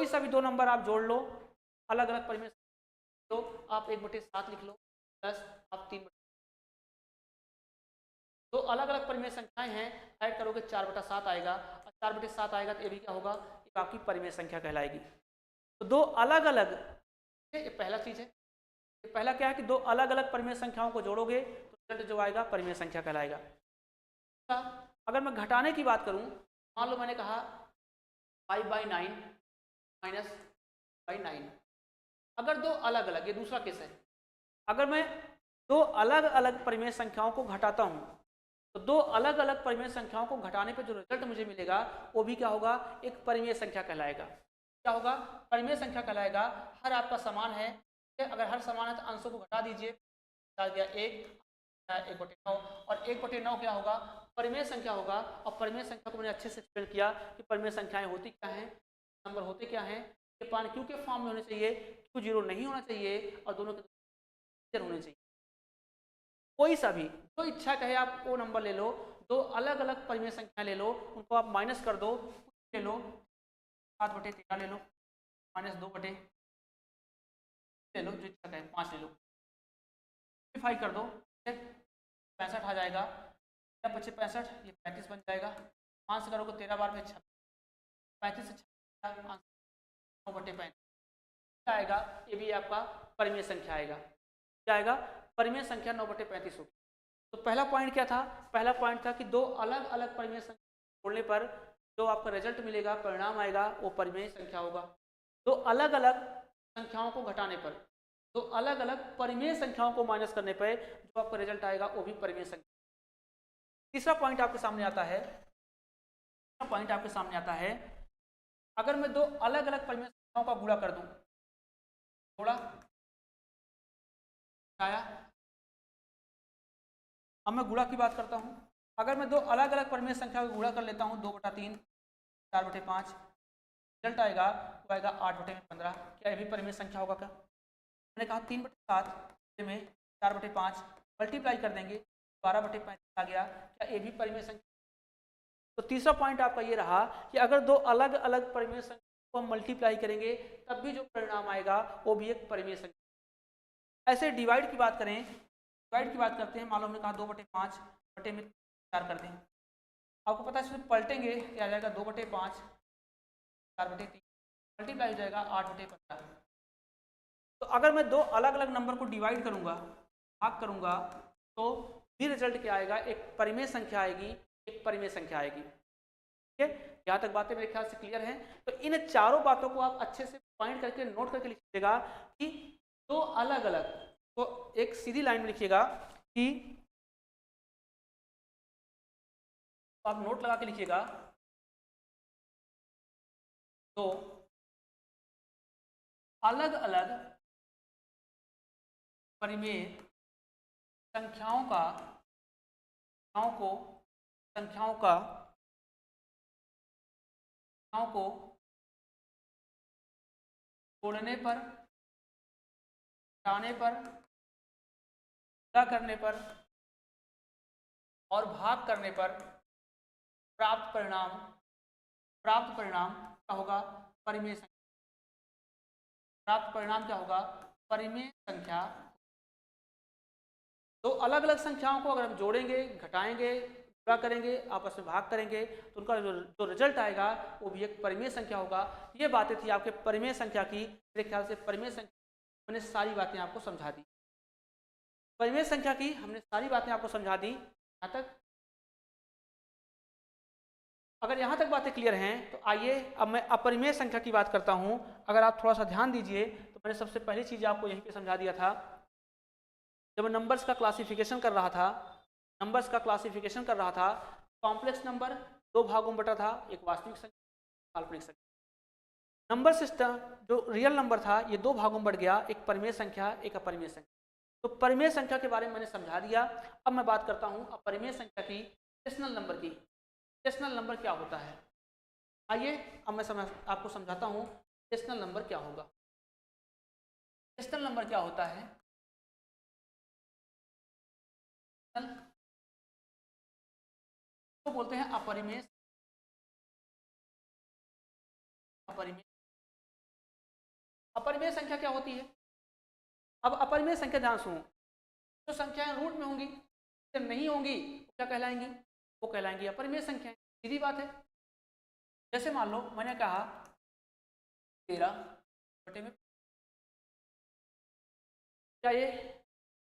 सा भी दो नंबर आप जोड़ लो, अलग अलग परिमेय, तो आप 1/7 लिख लो, प्लस आप 3, तो अलग अलग परिमेय संख्याएं हैं, ऐड करोगे 4/7 आएगा, और 4/7 आएगा तो ये भी क्या होगा, ये आपकी परिमेय संख्या कहलाएगी। तो दो अलग अलग, ये पहला चीज है, ये पहला क्या है कि दो अलग अलग परिमेय संख्याओं को जोड़ोगे तो रिजल्ट जो आएगा परिमेय संख्या कहलाएगा। अगर मैं घटाने की बात करूं, मान लो मैंने कहा 5/9 -5/9, अगर दो अलग अलग, ये दूसरा केस है, अगर मैं दो अलग अलग परिमेय संख्याओं को घटाता हूं तो दो अलग अलग परिमेय संख्याओं को घटाने पर जो रिजल्ट मुझे मिलेगा वो भी क्या होगा, एक परिमेय संख्या कहलाएगा। क्या होगा, परिमेय संख्या कहलाएगा। हर आपका समान है, अगर हर समान है तो अंशों को घटा दीजिए, घटा दिया 1/9, और 1/9 क्या होगा, परिमेय संख्या होगा। और परिमेय संख्या को मैंने अच्छे से एक्सप्लेन किया कि परिमेय संख्याएं होती क्या हैं, नंबर होते क्या हैं। P/Q के फॉर्म में होने चाहिए, Q 0 नहीं होना चाहिए, और दोनों के होने चाहिए। कोई सा भी जो इच्छा कहे आप वो नंबर ले लो, दो अलग अलग परिमेय संख्या ले लो, उनको आप माइनस कर दो, ले लो 7/13 ले लो, -2 ले लो, जो इच्छा कहे 5 ले लो, सिंप्लीफाई कर दो, 65 आ जाएगा, या 65, ये 35 बन जाएगा। 5 से करोगे 13 बार में 35 से 9/35 आएगा, ये भी आपका परिमेय संख्या आएगा। क्या आएगा, परिमेय संख्या 9/35 होगी। तो पहला पॉइंट क्या था? पहला पॉइंट था कि दो अलग अलग परिमेय संख्या जोड़ने पर जो आपका रिजल्ट मिलेगा, परिणाम आएगा, वो परिमेय संख्या होगा। दो अलग अलग संख्याओं को घटाने पर, दो अलग अलग परिमेय संख्याओं को माइनस करने पर जो आपका रिजल्ट आएगा वो भी परिमेय संख्या। तीसरा पॉइंट आपके सामने आता है, तीसरा पॉइंट आपके सामने आता है, अगर मैं दो अलग अलग परिमेय संख्याओं का गुणा कर दूं, थोड़ा आया, अब मैं गुणा की बात करता हूं। अगर मैं दो अलग अलग परिमेय संख्या का गुणा कर लेता हूं, 2/3, 4/5, रिजल्ट आएगा वो आएगा 8/15। क्या ये भी परिमेय संख्या होगा? क्या मैंने कहा 3/7 में 4/5 मल्टीप्लाई कर देंगे, 12/35 आ गया। क्या ये भी परिमेय संख्या? तो तीसरा पॉइंट आपका ये रहा कि अगर दो अलग अलग परिमेय संख्या को हम मल्टीप्लाई करेंगे तब भी जो परिणाम आएगा वो भी एक परिमेय संख्या। ऐसे डिवाइड की बात करें, डिवाइड की बात करते हैं, मान लो हमने कहा 2/5 बटे में 4 कर दें। आपको पता है इसमें पलटेंगे क्या आ जाएगा? 2/5 4/3 मल्टीप्लाई हो जाएगा 8/15। तो अगर मैं दो अलग अलग नंबर को डिवाइड करूंगा, भाग करूंगा, तो भी रिजल्ट क्या आएगा? एक परिमेय संख्या आएगी, एक परिमेय संख्या आएगी। ठीक है, यहाँ तक बातें मेरे ख्याल से क्लियर हैं। तो इन चारों बातों को आप अच्छे से पॉइंट करके नोट करके लिखिएगा कि दो अलग अलग, तो एक सीधी लाइन में लिखिएगा कि, आप नोट लगा के लिखिएगा, तो अलग अलग परिमेय संख्याओं का, संख्याओं को जोड़ने पर, घटाने पर, गुणा करने पर और भाग करने पर प्राप्त परिणाम क्या होगा? परिमेय संख्या। प्राप्त परिणाम क्या होगा? परिमेय संख्या। तो अलग अलग संख्याओं को अगर हम जोड़ेंगे, घटाएंगे, गुणा करेंगे, आपस में भाग करेंगे, तो उनका जो रिजल्ट आएगा वो भी एक परिमेय संख्या होगा। ये बातें थी आपके परिमेय संख्या की। मेरे ख्याल से परिमेय संख्या मैंने सारी बातें आपको समझा दी। परिमेय संख्या की हमने सारी बातें आपको समझा दी। यहाँ तक, अगर यहाँ तक बातें क्लियर हैं तो आइए अब मैं अपरिमेय संख्या की बात करता हूँ। अगर आप थोड़ा सा ध्यान दीजिए तो मैंने सबसे पहली चीज़ आपको यहीं पे समझा दिया था। जब मैं नंबर्स का क्लासिफिकेशन कर रहा था, कॉम्प्लेक्स नंबर दो भागों में बटा था, एक वास्तविक संख्या, काल्पनिक संख्या। नंबर सिस्टम जो रियल नंबर था ये दो भागों में बढ़ गया, एक परिमेय संख्या, एक अपरिमेय संख्या। तो परिमेय संख्या के बारे में मैंने समझा दिया। अब मैं बात करता हूँ अपरिमेय संख्या की, रेशनल नंबर की। रेशनल नंबर क्या होता है? आइए अब मैं आपको समझाता हूँ रेशनल नंबर क्या होगा। रेशनल नंबर क्या होता है? तो बोलते हैं अपरिमेय। अपरिमेय संख्या क्या होती है? अब अपरिमेय संख्या ध्यान सुनो, जो संख्याएं रूट में होंगी, नहीं होंगी, क्या कहलाएंगी? वो कहलाएंगी अपरिमेय संख्याएं। सीधी बात है। जैसे मान लो मैंने कहा 13/, क्या ये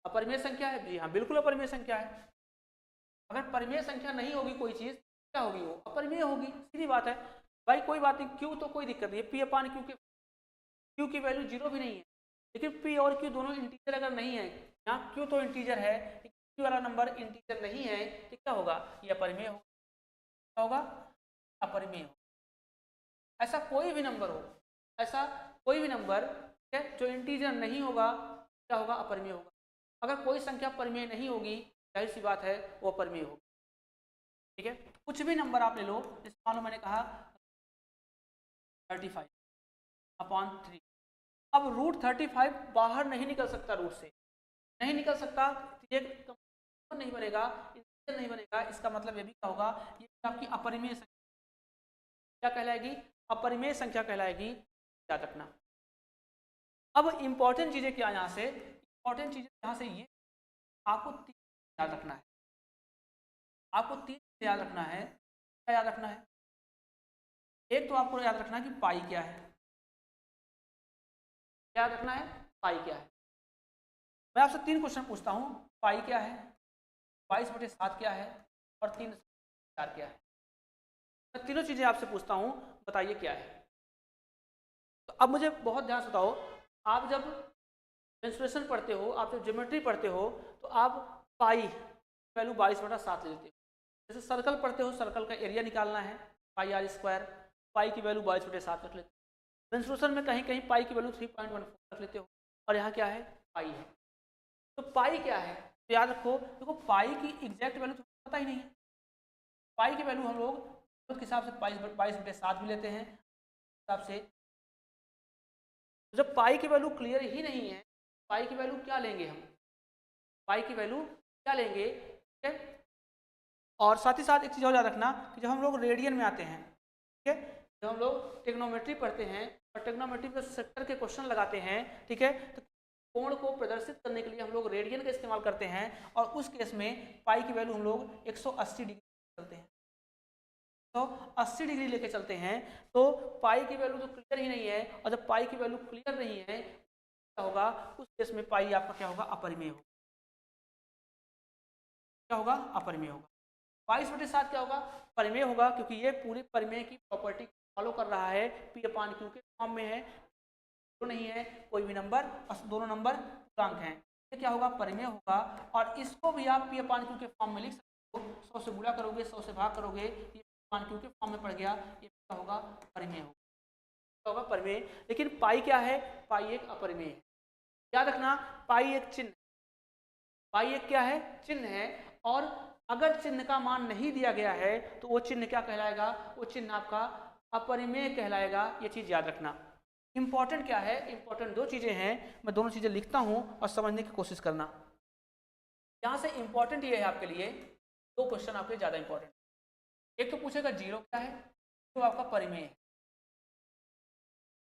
अपरिमेय संख्या है? जी हाँ, बिल्कुल अपरिमेय संख्या है। अगर परिमेय संख्या नहीं होगी कोई चीज, क्या होगी? वो अपरिमेय होगी। सीधी बात है भाई, कोई बात नहीं। क्यू तो कोई दिक्कत नहीं है, पी अपान क्यू की वैल्यू 0 भी नहीं है, लेकिन पी और क्यू दोनों इंटीजर अगर नहीं है, यहाँ क्यू तो इंटीजर है, क्यू वाला नंबर इंटीजर नहीं है, तो क्या होगा? ये अपरिमेय होगा। क्या होगा? अपरिमेय होगा। ऐसा कोई भी नंबर हो, ऐसा कोई भी नंबर है जो इंटीजर नहीं होगा, क्या होगा? अपरिमेय होगा। अगर कोई संख्या परिमेय नहीं होगी, जाहिर सी बात है वो अपरिमेय होगी। ठीक है, कुछ भी नंबर आप ले लो, जैसे मान लो मैंने कहा 35/3। अब रूट 35 बाहर नहीं निकल सकता, रूट से नहीं निकल सकता, ये नहीं बनेगा, इंटीजर नहीं बनेगा। इसका मतलब ये भी क्या होगा? ये आपकी अपरिमेय संख्या क्या कहलाएगी? अपरिमेय संख्या कहलाएगी। याद रखना। अब इंपॉर्टेंट चीजें क्या यहाँ से, इंपॉर्टेंट चीजें यहाँ से ये आपको तीन याद रखना है। आपको तीन याद रखना है। क्या याद रखना है? एक तो आपको याद रखना है कि पाई क्या है। क्या याद रखना है? पाई क्या है। मैं आपसे तीन क्वेश्चन पूछता हूँ, पाई क्या है, 22/7 क्या है और 3/4 क्या है। मैं तीनों चीज़ें आपसे पूछता हूँ, बताइए क्या है। तो अब मुझे बहुत ध्यान से बताओ, आप जब मेंस्ट्रुएशन पढ़ते हो, आप जब ज्योमेट्री पढ़ते हो, तो आप पाई वैल्यू 22/7 ले लेते हो। जैसे सर्कल पढ़ते हो, सर्कल का एरिया निकालना है, पाई आर स्क्वायर, पाई की वैल्यू 22/7 रख लेते हो। मेंस्ट्रुएशन में कहीं कहीं पाई की वैल्यू 3.14 रख लेते हो, और यहाँ क्या है, पाई है। तो पाई क्या है, तो याद रखो, देखो पाई की एग्जैक्ट वैल्यू तो पता ही नहीं है। पाई की वैल्यू हम लोग के हिसाब से 22/7 भी लेते हैं हिसाब से। जब पाई की वैल्यू क्लियर ही नहीं है, पाई की वैल्यू क्या लेंगे हम, पाई की वैल्यू क्या लेंगे, ठीक है। और साथ ही साथ एक चीज़ और याद रखना कि जब हम लोग रेडियन में आते हैं, ठीक है, जब हम लोग टेक्नोमेट्री पढ़ते हैं और टेक्नोमेट्री पर सेक्टर के क्वेश्चन लगाते हैं, ठीक है, तो कोण को प्रदर्शित करने के लिए हम लोग रेडियन का इस्तेमाल करते हैं, और उस केस में पाई की वैल्यू हम लोग 180 डिग्री चलते हैं, तो 80 डिग्री लेके चलते हैं। तो पाई की वैल्यू तो क्लियर ही नहीं है, और जब पाई की वैल्यू क्लियर नहीं है क्या होगा, उस केस में पाई आपका क्या होगा, अपरिमेय होगा। क्या होगा, अपरिमेय होगा। 22/7 क्या होगा, परिमेय होगा, क्योंकि ये पूरी परिमेय की प्रॉपर्टी फॉलो कर रहा है, P/Q के फॉर्म में है, तो नहीं है कोई भी नंबर, और दोनों नंबर पूर्णांक हैं। ये क्या होगा, परिमेय होगा। और इसको भी आप P/Q के फॉर्म में लिख सकते हो, 100 से गुणा करोगे, 100 से भाग करोगे, ये P/Q के फॉर्म में पड़ गया, ये क्या होगा, परिमेय होगा। क्या होगा, परिमेय। लेकिन पाई क्या है, पाई एक अपरिमेय है। याद रखना, पाई एक चिन्ह, पाई एक क्या है, चिन्ह है। और अगर चिन्ह का मान नहीं दिया गया है तो वो चिन्ह क्या कहलाएगा, वो चिन्ह आपका अपरिमेय कहलाएगा। ये चीज याद रखना। इंपॉर्टेंट क्या है, इंपॉर्टेंट दो चीजें हैं, मैं दोनों चीजें लिखता हूं और समझने की कोशिश करना। यहां से इंपॉर्टेंट ये है आपके लिए, दो क्वेश्चन आपके लिए ज्यादा इंपॉर्टेंट। एक तो पूछेगा जीरो क्या है, तो आपका परिमेय है,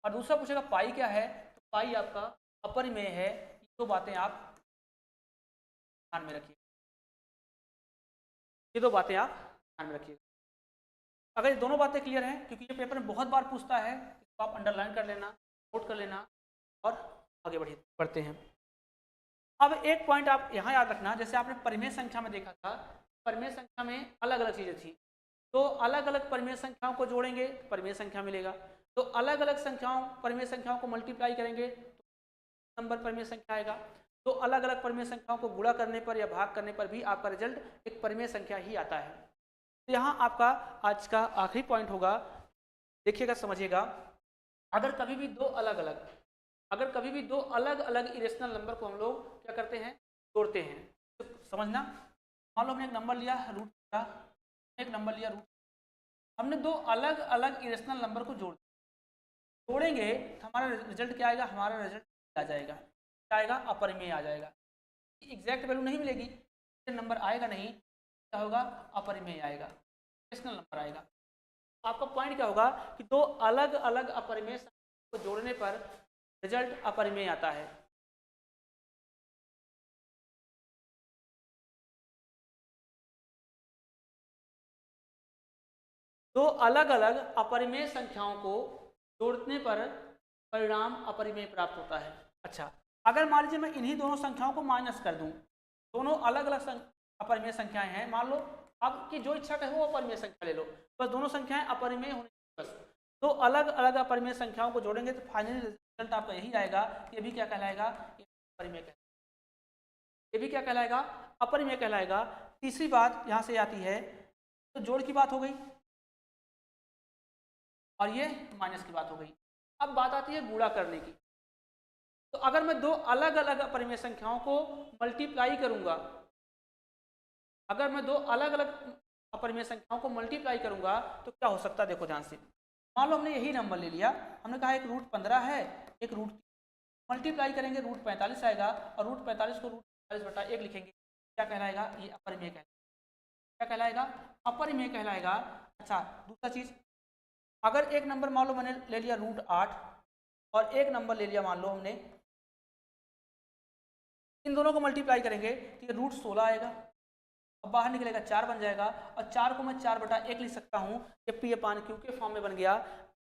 और दूसरा पूछेगा पाई क्या है, तो पाई आपका अपरिमेय है। ये दो बातें आप ध्यान में रखिए, ये दो बातें आप ध्यान में रखिए। अगर ये दोनों बातें क्लियर हैं, क्योंकि ये पेपर में बहुत बार पूछता है, तो आप अंडरलाइन कर लेना, नोट कर लेना, और आगे बढ़ते हैं। अब एक पॉइंट आप यहाँ याद रखना, जैसे आपने परिमेय संख्या में देखा था, परिमेय संख्या में अलग अलग चीज़ें थी, तो अलग अलग परिमेय संख्याओं को जोड़ेंगे तो परिमेय संख्या मिलेगा, तो अलग अलग संख्याओं परिमेय संख्याओं को मल्टीप्लाई करेंगे तो नंबर परिमेय संख्या आएगा। तो अलग अलग परिमेय संख्याओं को गुणा करने पर या भाग करने पर भी आपका रिजल्ट एक परिमेय संख्या ही आता है। तो यहाँ आपका आज का आखिरी पॉइंट होगा, देखिएगा, समझिएगा। अगर कभी भी दो अलग अलग इरेशनल नंबर को हम लोग क्या करते हैं, जोड़ते हैं, तो समझना, मान लो हमने एक नंबर लिया रूट का, एक नंबर लिया रूट, हमने दो अलग अलग इरेशनल नंबर को जोड़ेंगे तो हमारा रिजल्ट क्या आएगा, हमारा रिजल्ट आ जाएगा, क्या आएगा, अपरिमेय आ जाएगा। एग्जैक्ट वैल्यू नहीं मिलेगी, नंबर आएगा नहीं, क्या होगा, अपरिमेय आएगा, इरेशनल नंबर आएगा। आपका पॉइंट क्या होगा कि दो अलग अलग अपरिमेय को जोड़ने पर रिजल्ट अपरिमेय आता है। दो अलग अलग अपरिमेय संख्याओं को जोड़ने पर परिणाम अपरिमेय प्राप्त होता है। अच्छा, अगर मान लीजिए मैं इन्हीं दोनों संख्याओं को माइनस कर दूं, दोनों अलग अलग अपरिमेय संख्याएं हैं, मान लो आपकी जो इच्छा का है वो अपरिमेय संख्या ले लो, बस दोनों संख्याएं अपरिमेय होने, बस दो अलग अलग अपरिमेय संख्याओं को जोड़ेंगे तो फाइनली रिजल्ट आपका यही आएगा। ये भी क्या कहलाएगा, अपरिमेय कहलाएगा, ये भी क्या कहलाएगा, अपरिमेय कहलाएगा। तीसरी बात यहां से आती है, तो जोड़ की बात हो गई और ये माइनस की बात हो गई। अब बात आती है गुणा करने की। तो अगर मैं दो अलग अलग अपरिमेय संख्याओं को मल्टीप्लाई करूंगा, अगर मैं दो अलग अलग अपरिमेय संख्याओं को मल्टीप्लाई करूंगा तो क्या हो सकता है, देखो ध्यान से। मान लो हमने यही नंबर ले लिया, हमने कहा एक रूट 15 है, एक रूट, मल्टीप्लाई करेंगे रूट 45 आएगा, और रूट 45 को रूट 45/1 लिखेंगे, क्या कहलाएगा, ये अपरिमेय कहलाएगा। क्या कहलाएगा, अपरिमेय कहलाएगा। अच्छा, दूसरा चीज, अगर एक नंबर मान लो मैंने ले लिया रूट 8 और एक नंबर ले लिया मान लो हमने, इन दोनों को मल्टीप्लाई करेंगे तो ये रूट 16 आएगा, अब बाहर निकलेगा 4 बन जाएगा, और 4 को मैं 4/1 लिख सकता हूँ, ये P/Q के फॉर्म में बन गया।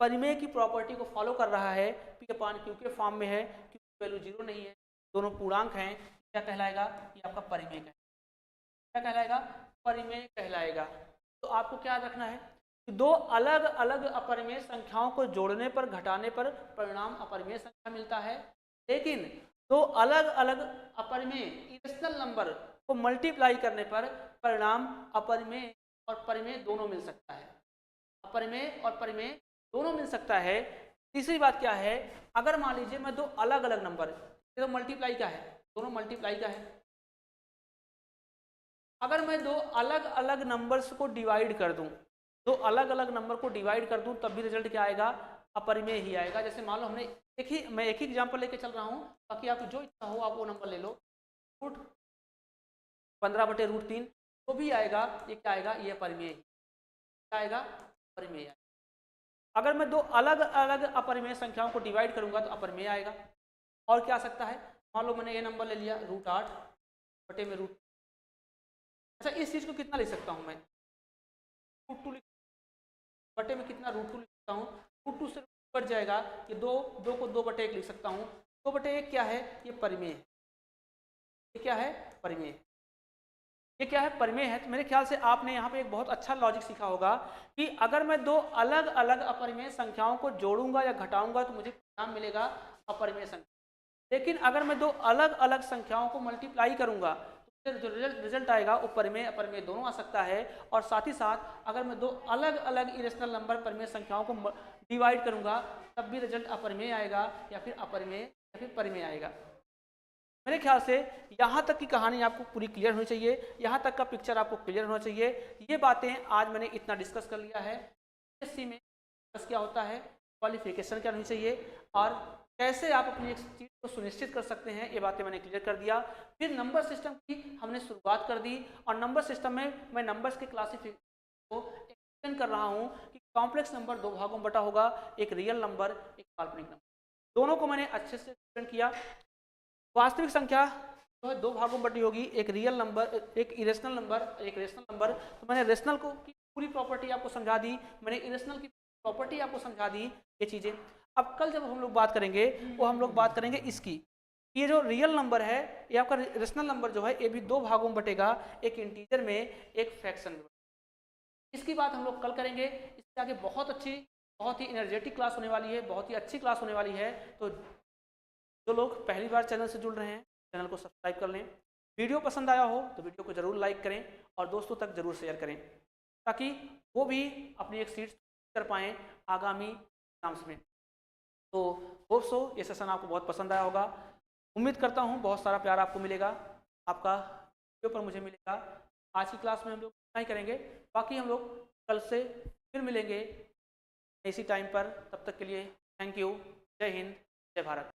परिमेय की प्रॉपर्टी को फॉलो कर रहा है, P/Q के फॉर्म में है, क्योंकि वैल्यू जीरो नहीं है, दोनों पूर्णांक हैं, क्या कहलाएगा, ये आपका परिमेय है। क्या क्या कहलाएगा? परिमेय कहलाएगा। तो आपको क्या याद रखना है कि दो अलग अलग अपरिमेय संख्याओं को जोड़ने पर घटाने पर परिणाम अपरिमेय संख्या मिलता है, लेकिन दो अलग अलग अपरिमेय इरेशनल नंबर को मल्टीप्लाई करने पर परिणाम अपरिमेय और परिमेय दोनों मिल सकता है। अपरिमेय और परिमेय दोनों मिल सकता है। तीसरी बात क्या है, अगर मान लीजिए मैं दो अलग अलग नंबर, तो मल्टीप्लाई क्या है? दोनों मल्टीप्लाई क्या है? अगर मैं दो अलग अलग नंबर्स को डिवाइड कर दूं, दो अलग अलग नंबर को डिवाइड कर दूं, तब भी रिजल्ट क्या आएगा? अपरिमेय ही आएगा। जैसे मान लो हमने मैं एक ही एग्जांपल लेके चल रहा हूं, ताकि आपको जो इच्छा हो आप वो नंबर ले लो। रूट 15/√3 तो भी आएगा, ये क्या आएगा? ये अपरिमेय क्या आएगा? अपरिमेय आएगा। अगर मैं दो अलग अलग अपरिमेय संख्याओं को डिवाइड करूंगा तो अपरिमेय आएगा। और क्या आ सकता है? मान लो मैंने ये नंबर ले लिया √8/√। अच्छा, इस चीज को कितना लिख सकता हूं मैं? √2 बटे में कितना? √2 लिख सकता हूँ। √2 से कट जाएगा, ये दो को 2/1 लिख सकता हूँ। 2/1 क्या है? ये परिमेय है। ये क्या है? परिमेय। ये क्या है? परिमेय है। तो मेरे ख्याल से आपने यहाँ पे एक बहुत अच्छा लॉजिक सीखा होगा कि अगर मैं दो अलग अलग अपरिमेय संख्याओं को जोड़ूंगा या घटाऊंगा तो मुझे परिणाम मिलेगा अपरिमेय संख्या। लेकिन अगर मैं दो अलग अलग संख्याओं को मल्टीप्लाई करूंगा तो जो रिजल्ट आएगा वो परिमेय अपरिमेय दोनों आ सकता है। और साथ ही साथ अगर मैं दो अलग अलग इरेशनल नंबर परिमेय संख्याओं को डिवाइड करूंगा तब भी रिजल्ट अपरिमेय आएगा या फिर अपरिमेय या फिर परिमेय आएगा। मेरे ख्याल से यहाँ तक की कहानी आपको पूरी क्लियर होनी चाहिए, यहाँ तक का पिक्चर आपको क्लियर होना चाहिए। ये बातें आज मैंने इतना डिस्कस कर लिया है। एसएससी में क्या होता है, क्वालिफिकेशन क्या होनी चाहिए और कैसे आप अपनी एक चीज़ को सुनिश्चित कर सकते हैं, ये बातें मैंने क्लियर कर दिया। फिर नंबर सिस्टम की हमने शुरुआत कर दी और नंबर सिस्टम में मैं नंबर्स के क्लासिफिकेशन को एक्सप्लेन कर रहा हूँ कि कॉम्प्लेक्स नंबर दो भागों में बटा होगा, एक रियल नंबर, एक काल्पनिक नंबर। दोनों को मैंने अच्छे से एक्सप्लेन किया। वास्तविक संख्या जो है दो भागों में बटी होगी, एक रियल नंबर, एक इरेशनल नंबर, एक रेशनल नंबर। तो मैंने रेशनल को की पूरी प्रॉपर्टी आपको समझा दी, मैंने इरेशनल की प्रॉपर्टी आपको समझा दी, ये चीज़ें। अब कल जब हम लोग बात करेंगे वो हम लोग बात करेंगे इसकी, ये जो रियल नंबर है ये आपका रेशनल नंबर जो है ये भी दो भागों में बटेगा, एक इंटीजर में, एक फ्रैक्शन में। इसकी बात हम लोग कल करेंगे। इसके आगे बहुत ही एनर्जेटिक क्लास होने वाली है, बहुत ही अच्छी क्लास होने वाली है। तो जो लोग पहली बार चैनल से जुड़ रहे हैं चैनल को सब्सक्राइब कर लें। वीडियो पसंद आया हो तो वीडियो को ज़रूर लाइक करें और दोस्तों तक ज़रूर शेयर करें, ताकि वो भी अपनी एक सीट कर पाएँ आगामी एग्जाम्स में। तो होप सो ये सेशन आपको बहुत पसंद आया होगा। उम्मीद करता हूँ बहुत सारा प्यार आपको मिलेगा, आपका वीडियो पर मुझे मिलेगा। आज की क्लास में हम लोग इतना ही करेंगे, बाकी हम लोग कल से फिर मिलेंगे इसी टाइम पर। तब तक के लिए थैंक यू। जय हिंद, जय भारत।